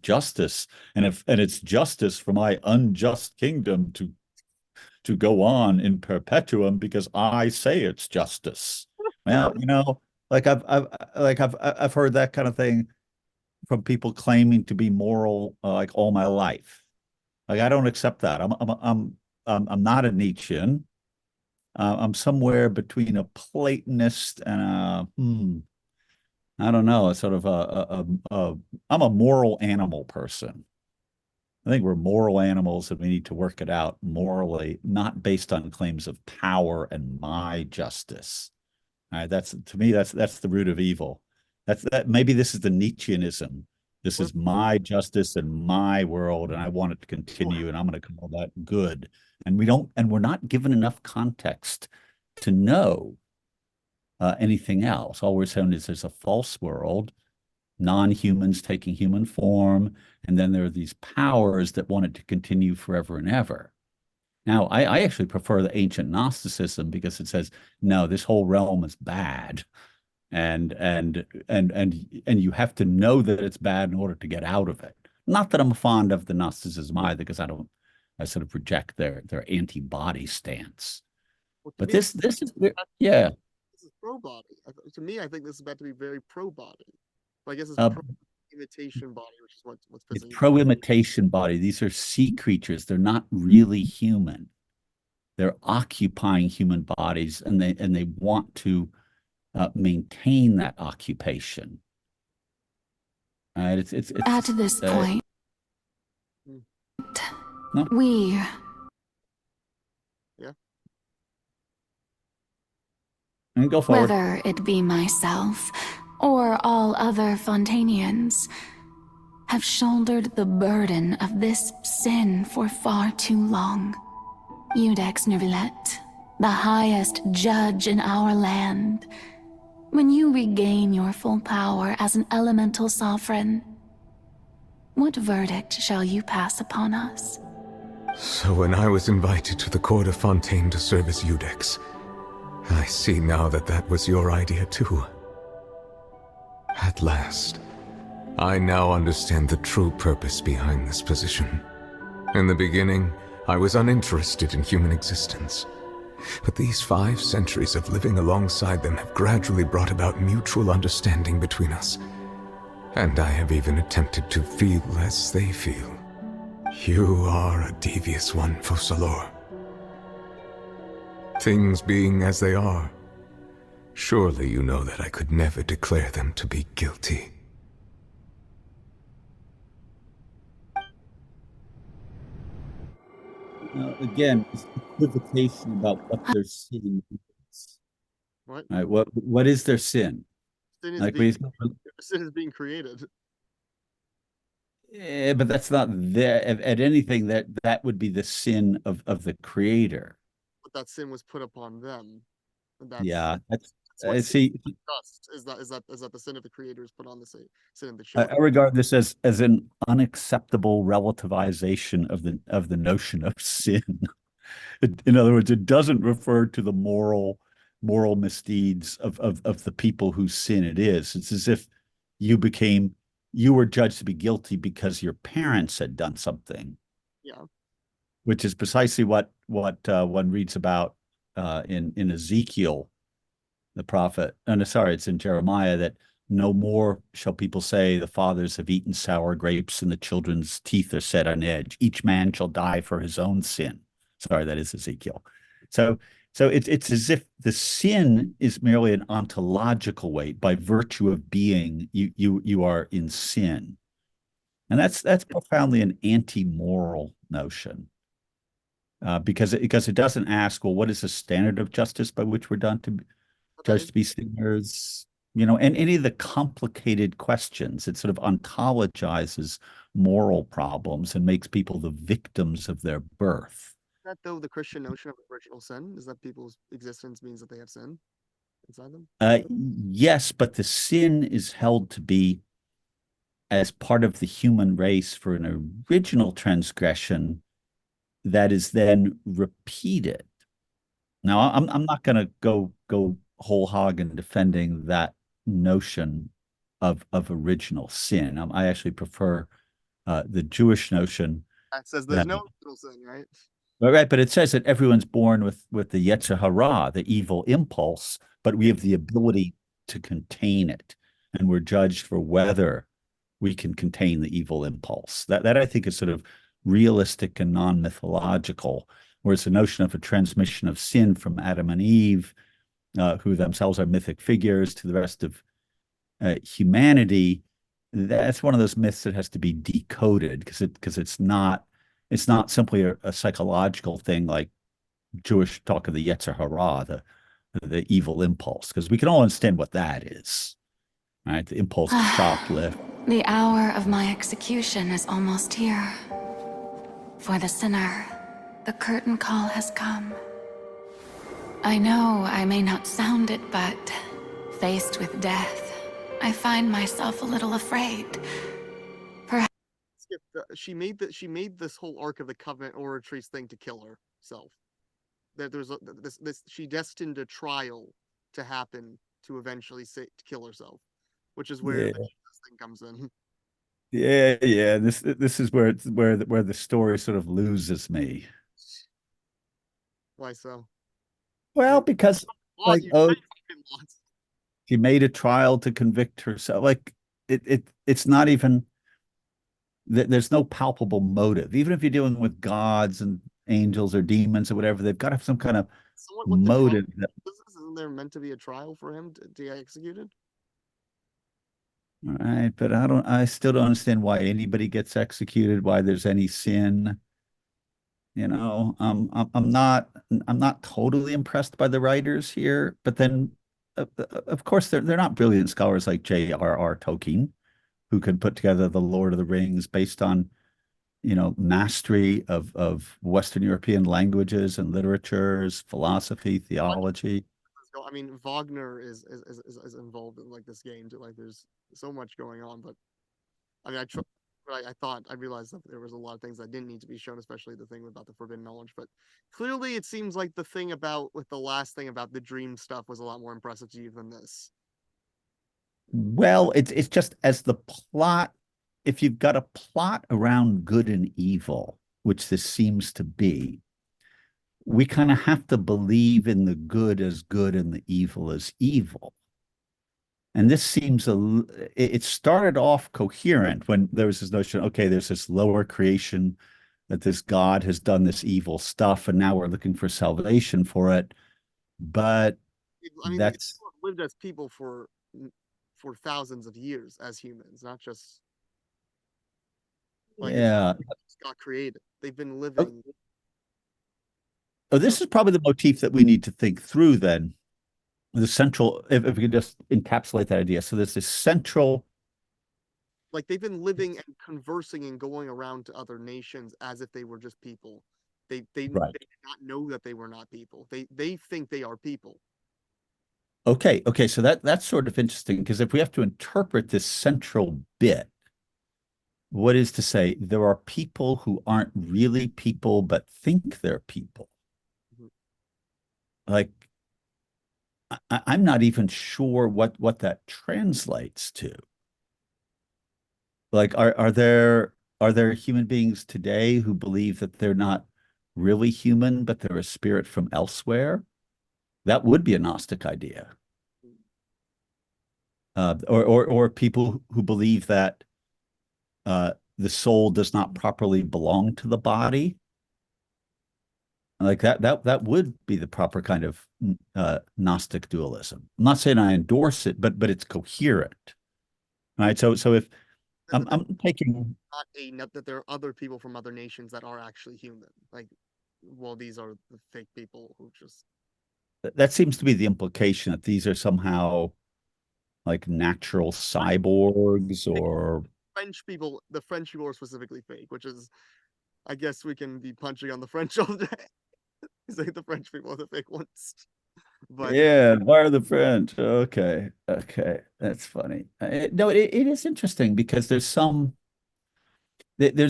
it's justice for my unjust kingdom to go on in perpetuum because I say it's justice. Well, like I've heard that kind of thing from people claiming to be moral like all my life. Like I don't accept that. I'm not a Nietzschean. I'm somewhere between a Platonist and I don't know, a sort of I'm a moral animal person. I think we're moral animals and we need to work it out morally, not based on claims of power and my justice. All right, that's to me, that's the root of evil. Maybe this is the Nietzscheanism. This is my justice and my world, and I want it to continue, and I'm going to call that good. And we're not given enough context to know anything else. All we're saying is there's a false world, non-humans taking human form, and then there are these powers that want it to continue forever and ever. Now, I actually prefer the ancient Gnosticism because it says, no, this whole realm is bad. And you have to know that it's bad in order to get out of it. Not that I'm fond of the Gnosticism either, because I sort of reject their anti-body stance.
Well,
But
me,
this is yeah.
This is pro-body. To me, I think this is about to be very pro-body. I guess it's pro-imitation body, which is what's
It's
pissing me off.
pro-imitation body. These are sea creatures. They're not really human. They're occupying human bodies, and they want to maintain that occupation. It's
At this point,
no?
we
And go forward.
whether it be myself or all other Fontainians, have shouldered the burden of this sin for far too long. Iudex Neuvilette, the highest judge in our land, when you regain your full power as an elemental sovereign, what verdict shall you pass upon us?
So when I was invited to the court of Fontaine to serve as Iudex, I see now that that was your idea too. At last, I now understand the true purpose behind this position. In the beginning, I was uninterested in human existence. But these 5 centuries of living alongside them have gradually brought about mutual understanding between us. And I have even attempted to feel as they feel. You are a devious one, Focalors. Things being as they are, surely you know that I could never declare them to be guilty.
Again, it's equivocation about what their sin is.
What?
Right? What is their sin?
Sin is,
Like
sin is being created.
but that's not there at anything that would be the sin of the creator.
But that sin was put upon them. And that's,
Yeah,
that's what
see.
is that the sin of the creator is put on the sin of the
I
children.
regard this as an unacceptable relativization of the notion of sin. In other words, it doesn't refer to the moral misdeeds of the people whose sin it is. It's as if you were judged to be guilty because your parents had done something.
Yeah.
Which is precisely what one reads about in Ezekiel, the prophet. Oh, no, sorry, it's in Jeremiah that no more shall people say the fathers have eaten sour grapes and the children's teeth are set on edge. Each man shall die for his own sin. Sorry, that is Ezekiel. So it's as if the sin is merely an ontological weight. By virtue of being, you are in sin. And that's profoundly an anti-moral notion. Because it doesn't ask, well, what is the standard of justice by which we're done to judged to be sinners, and any of the complicated questions. It sort of ontologizes moral problems and makes people the victims of their birth.
That though the Christian notion of original sin is that people's existence means that they have sin inside them.
Yes, but the sin is held to be as part of the human race for an original transgression that is then repeated. Now, I'm not going to go whole hog in defending that notion of original sin. I actually prefer the Jewish notion.
That says there's no original sin, right?
Right, but it says that everyone's born with the Yetzer Hara, the evil impulse, but we have the ability to contain it, and we're judged for whether we can contain the evil impulse. That I think is sort of realistic and non-mythological, whereas the notion of a transmission of sin from Adam and Eve, who themselves are mythic figures, to the rest of humanity, that's one of those myths that has to be decoded because it's not simply a psychological thing like Jewish talk of the Yetzer Hara, the evil impulse, because we can all understand what that is, right? The impulse to shoplift.
The hour of my execution is almost here. For the sinner, the curtain call has come. I know I may not sound it, but faced with death, I find myself a little afraid.
She made this whole Ark of the Covenant oratrix thing to kill herself. That there's this she destined a trial to happen to eventually to kill herself, which is where this thing comes in.
Yeah. This is where the story sort of loses me.
Why so?
Well, because she made a trial to convict herself. Like it's not even there's no palpable motive. Even if you're dealing with gods and angels or demons or whatever, they've got to have some kind of motive.
Isn't there meant to be a trial for him to get executed?
All right, but I still don't understand why anybody gets executed, why there's any sin. I'm not totally impressed by the writers here, but then of course they're not brilliant scholars like J.R.R. Tolkien, who could put together the Lord of the Rings based on mastery of Western European languages and literatures, philosophy, theology.
I mean, Wagner is involved in like this game too. Like, there's so much going on, but I mean, I realized that there was a lot of things that didn't need to be shown, especially the thing about the forbidden knowledge. But clearly, it seems like the thing with the last thing about the dream stuff was a lot more impressive to you than this.
Well, it's just as the plot. If you've got a plot around good and evil, which this seems to be, we kind of have to believe in the good as good and the evil as evil. And this seems it started off coherent when there was this notion, okay, there's this lower creation, that this God has done this evil stuff, and now we're looking for salvation for it. But
I mean,
that's
they've lived as people for thousands of years as humans, not just got created. They've been living.
Oh, this is probably the motif that we need to think through then. The central, if we could just encapsulate that idea. So there's this central.
Like, they've been living and conversing and going around to other nations as if they were just people. They did not know that they were not people. They think they are people.
Okay. So that's sort of interesting, because if we have to interpret this central bit, what is to say there are people who aren't really people but think they're people. Like, I'm not even sure what that translates to. Like, are there human beings today who believe that they're not really human, but they're a spirit from elsewhere? That would be a Gnostic idea. Or people who believe that the soul does not properly belong to the body. Like that would be the proper kind of Gnostic dualism. I'm not saying I endorse it, but it's coherent, right? So if I'm taking
that there are other people from other nations that are actually human. Like, well, these are the fake people who just.
That seems to be the implication that these are somehow like natural cyborgs or
French people, the French people are specifically fake, which is, I guess we can be punching on the French all day. Say the French people are the fake ones. But
yeah, why are the French? Okay, okay, that's funny. No, it is interesting because there's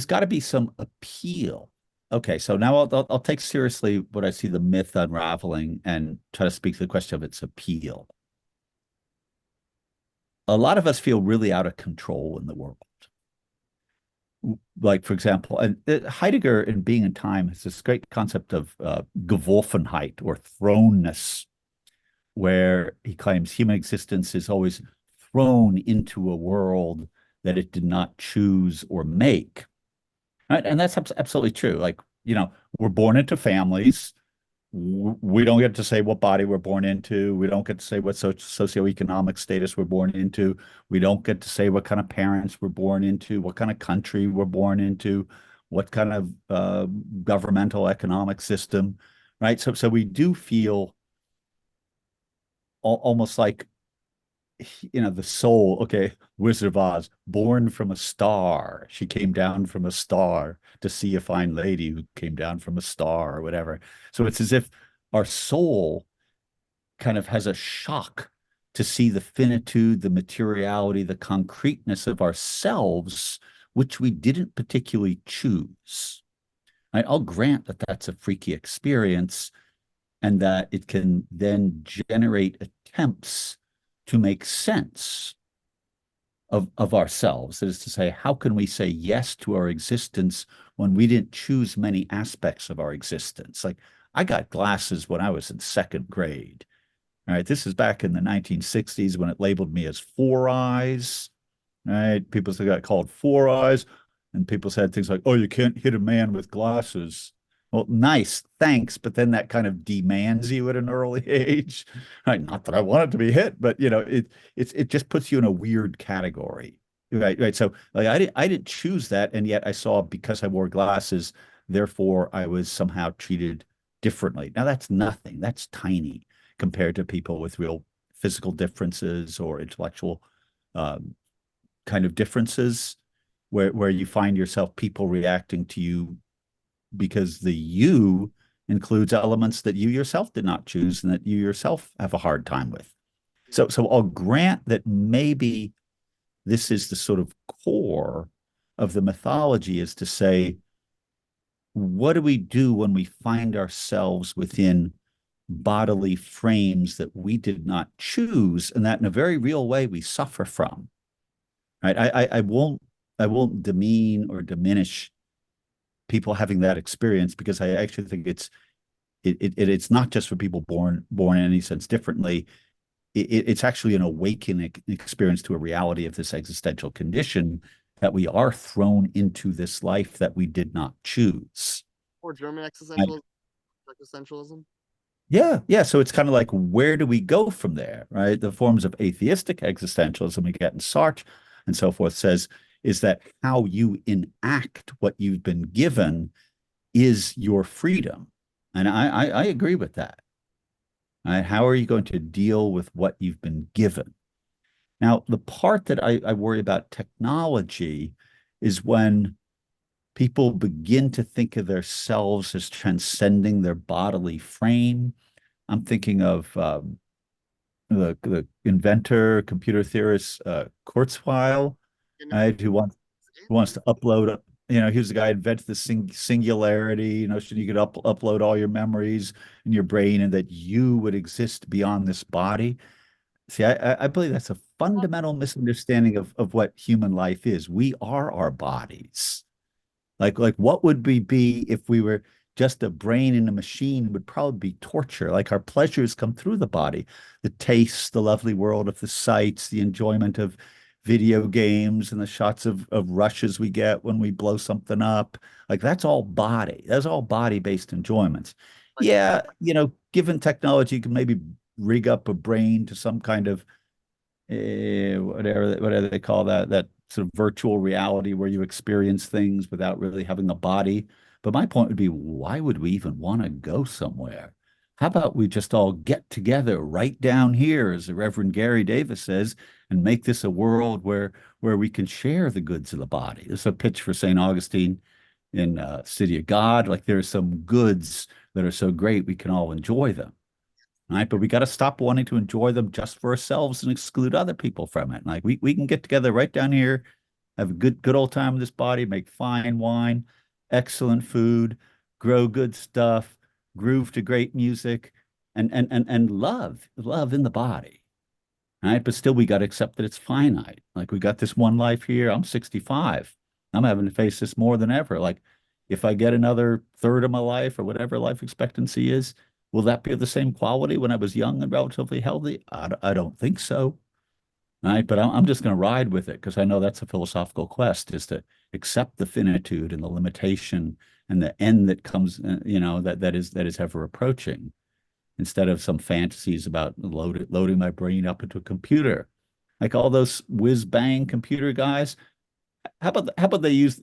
got to be some appeal. Okay, so now I'll take seriously what I see the myth unraveling and try to speak to the question of its appeal. A lot of us feel really out of control in the world. Like, for example, and Heidegger in Being and Time has this great concept of Geworfenheit or thrownness, where he claims human existence is always thrown into a world that it did not choose or make. Right? And that's absolutely true. Like, we're born into families. We don't get to say what body we're born into. We don't get to say what socioeconomic status we're born into. We don't get to say what kind of parents we're born into, what kind of country we're born into, what kind of governmental economic system, right? So we do feel almost like the soul. Okay, Wizard of Oz, born from a star. She came down from a star to see a fine lady who came down from a star or whatever. So it's as if our soul kind of has a shock to see the finitude, the materiality, the concreteness of ourselves, which we didn't particularly choose. I'll grant that that's a freaky experience and that it can then generate attempts to make sense of ourselves. That is to say, how can we say yes to our existence when we didn't choose many aspects of our existence? Like, I got glasses when I was in second grade. All right, this is back in the 1960s when it labeled me as four eyes. Right, people still got called four eyes, and people said things like, "Oh, you can't hit a man with glasses." Well, nice, thanks, but then that kind of demands you at an early age. Right? Not that I wanted to be hit, but it just puts you in a weird category. Right, right. So like I didn't choose that, and yet I saw because I wore glasses, therefore I was somehow treated differently. Now that's nothing. That's tiny compared to people with real physical differences or intellectual um, kind of differences where you find yourself people reacting to you because the you includes elements that you yourself did not choose and that you yourself have a hard time with. So I'll grant that maybe this is the sort of core of the mythology, is to say, what do we do when we find ourselves within bodily frames that we did not choose and that in a very real way we suffer from? Right? I won't demean or diminish people having that experience, because I actually think it's not just for people born in any sense differently. It's actually an awakening experience to a reality of this existential condition, that we are thrown into this life that we did not choose.
Or German
Right?
existentialism.
Yeah, yeah. So it's kind of like, where do we go from there, right? The forms of atheistic existentialism we get in Sartre and so forth says is that how you enact what you've been given is your freedom. And I agree with that. Right? How are you going to deal with what you've been given? Now, the part that I worry about technology is when people begin to think of themselves as transcending their bodily frame. I'm thinking of the inventor, computer theorist, Kurzweil, right? Who wants to upload. He was the guy who invented the singularity notion. You could upload all your memories in your brain, and that you would exist beyond this body. See, I believe that's a fundamental misunderstanding of what human life is. We are our bodies. Like what would we be if we were just a brain in a machine would probably be torture. Like our pleasures come through the body, the tastes, the lovely world of the sights, the enjoyment of video games and the shots of rushes we get when we blow something up. Like that's all body. That's all body-based enjoyments.
Like,
Yeah, given technology, you can maybe rig up a brain to some kind of whatever they call that sort of virtual reality where you experience things without really having a body. But my point would be, why would we even want to go somewhere? How about we just all get together right down here, as the Reverend Gary Davis says, and make this a world where we can share the goods of the body. There's a pitch for St. Augustine in City of God. Like there are some goods that are so great we can all enjoy them. Right. But we got to stop wanting to enjoy them just for ourselves and exclude other people from it. Like we can get together right down here, have a good old time with this body, make fine wine, excellent food, grow good stuff, groove to great music, and love in the body. Right. But still we got to accept that it's finite. Like we got this one life here. I'm 65. I'm having to face this more than ever. Like if I get another third of my life or whatever life expectancy is, will that be of the same quality when I was young and relatively healthy? I don't think so. Right. But I'm just going to ride with it because I know that's a philosophical quest, is to accept the finitude and the limitation and the end that comes, that is ever approaching, instead of some fantasies about loading my brain up into a computer. Like all those whiz bang computer guys. How about they use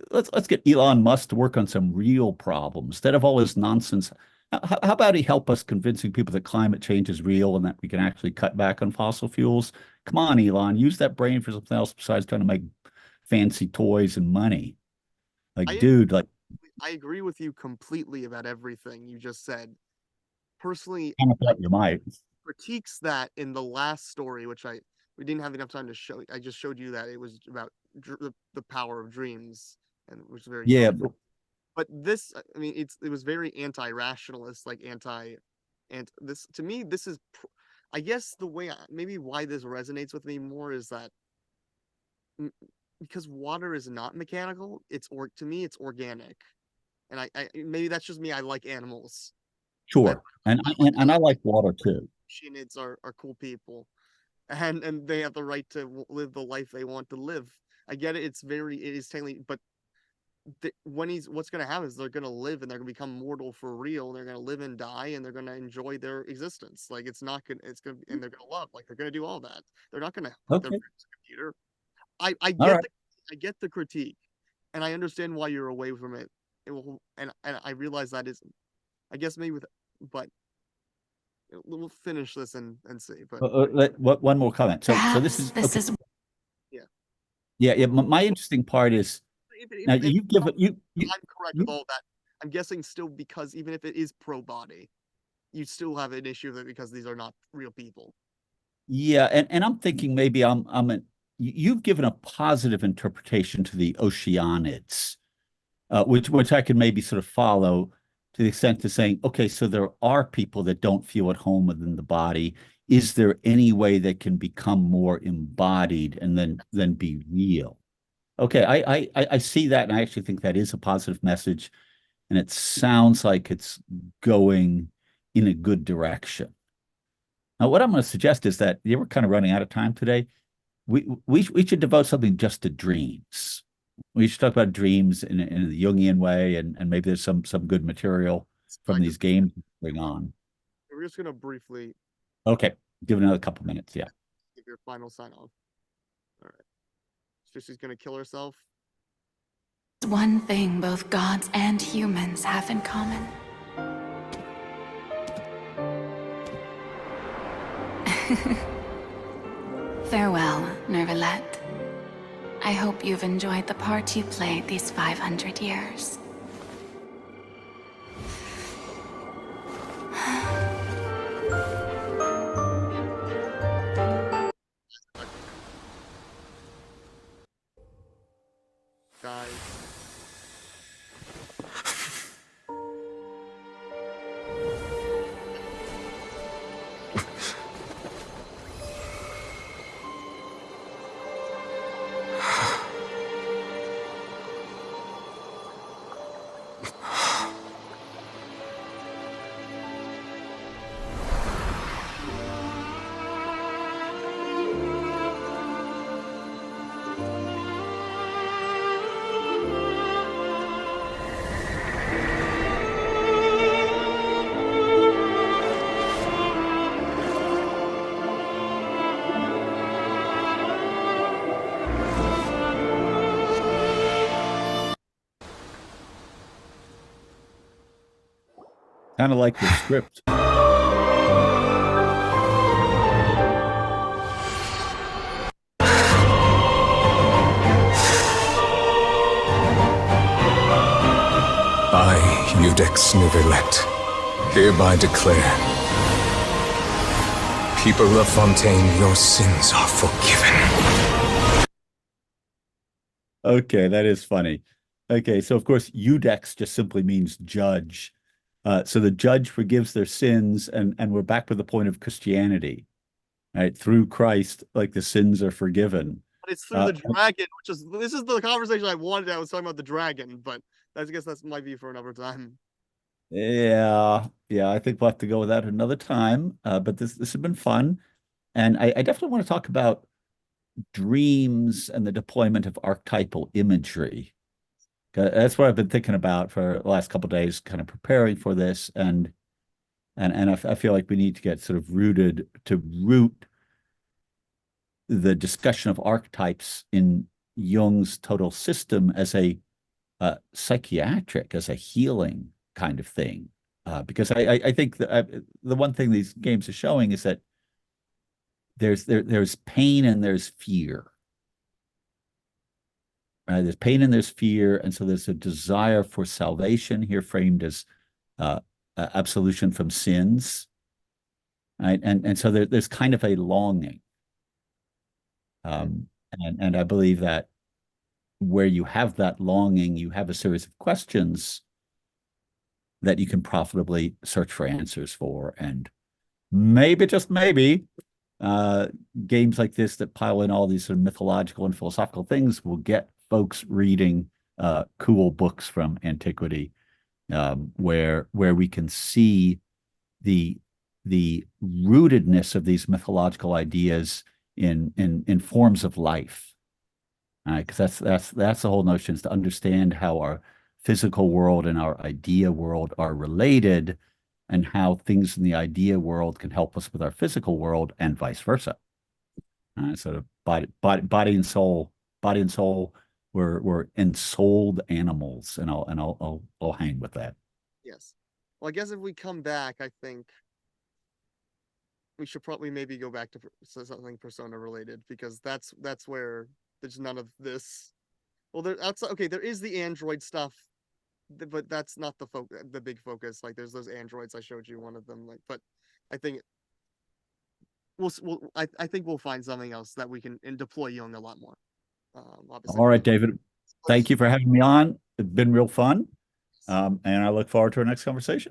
let's get Elon Musk to work on some real problems instead of all this nonsense. How about he help us convincing people that climate change is real and that we can actually cut back on fossil fuels? Come on, Elon, use that brain for something else besides trying to make fancy toys and money. Like,
I
dude, like,
I agree with you completely about everything you just said. Personally,
kind of thought you might.
critiques that in the last story, which we didn't have enough time to show. I just showed you that it was about the power of dreams, and which is very
Yeah,
Jungian. But this, I mean, it was very anti-rationalist, like and this to me, this is, I guess the way maybe why this resonates with me more is that because water is not mechanical, to me it's organic, and I maybe that's just me. I like animals. I,
sure. And
I
and I like water too.
Shinids are cool people, and they have the right to live the life they want to live. I get it. It is technically, but what's going to happen is they're going to live and they're going to become mortal for real. They're going to live and die and they're going to enjoy their existence. Like it's not going to, it's going to, and they're going to love, like they're going to do all that. They're not going to put their
Okay.
computer. I
All
get
right.
I get the critique and I understand why you're away from it. And I realize that is, I guess maybe but we'll finish this and see, but
One more comment. So this
Perhaps
is
this
okay.
is
yeah.
Yeah. My interesting part is now
If
you give it
I'm correct with all that, I'm guessing still, because even if it is pro body, you still have an issue with it because these are not real people.
Yeah, and I'm thinking maybe you've given a positive interpretation to the Oceanids, which I can maybe sort of follow to the extent of saying, okay, so there are people that don't feel at home within the body. Is there any way they can become more embodied and then be real? Okay, I see that, and I actually think that is a positive message, and it sounds like it's going in a good direction. Now, what I'm going to suggest is that we're kind of running out of time today. We should devote something just to dreams. We should talk about dreams in the Jungian way, and maybe there's some good material from these games going on.
We're just gonna briefly
Okay, give it another couple minutes. Yeah.
give your final sign off. All right. So she's gonna kill herself.
one thing both gods and humans have in common. Farewell, Neuvilette. I hope you've enjoyed the part you played these 500 years.
Guys.
Kind of like the script.
I, Iudex Neuvilette, hereby declare, people of Fontaine, your sins are forgiven.
Okay, that is funny. Okay, so of course, Iudex just simply means judge. So the judge forgives their sins, and we're back to the point of Christianity, right? Through Christ, like the sins are forgiven.
But it's through the dragon, this is the conversation I wanted. I was talking about the dragon, but I guess that's might be for another time.
Yeah, I think we'll have to go with that another time. But this has been fun, and I definitely want to talk about dreams and the deployment of archetypal imagery. That's what I've been thinking about for the last couple of days, kind of preparing for this, and I feel like we need to get sort of root the discussion of archetypes in Jung's total system as a psychiatric, as a healing kind of thing. Because I think that the one thing these games are showing is that there's pain and there's fear. There's pain and there's fear, and so there's a desire for salvation here, framed as absolution from sins, right? And so there's kind of a longing, and I believe that where you have that longing, you have a series of questions that you can profitably search for answers for, and maybe, just maybe, games like this that pile in all these sort of mythological and philosophical things will get folks reading cool books from antiquity, where we can see the rootedness of these mythological ideas in forms of life. Because that's the whole notion, is to understand how our physical world and our idea world are related, and how things in the idea world can help us with our physical world, and vice versa. Sort of body and soul. We're ensouled animals, and I'll hang with that.
Yes. Well, I guess if we come back, I think we should probably maybe go back to something Persona related, because that's where there's none of this. Well, there is the android stuff, but that's not the big focus. Like, there's those androids I showed you, one of them. Like, but I think I think we'll find something else that we can deploy Jung a lot more. Obviously,
All right, David. Thank you for having me on. It's been real fun. And I look forward to our next conversation.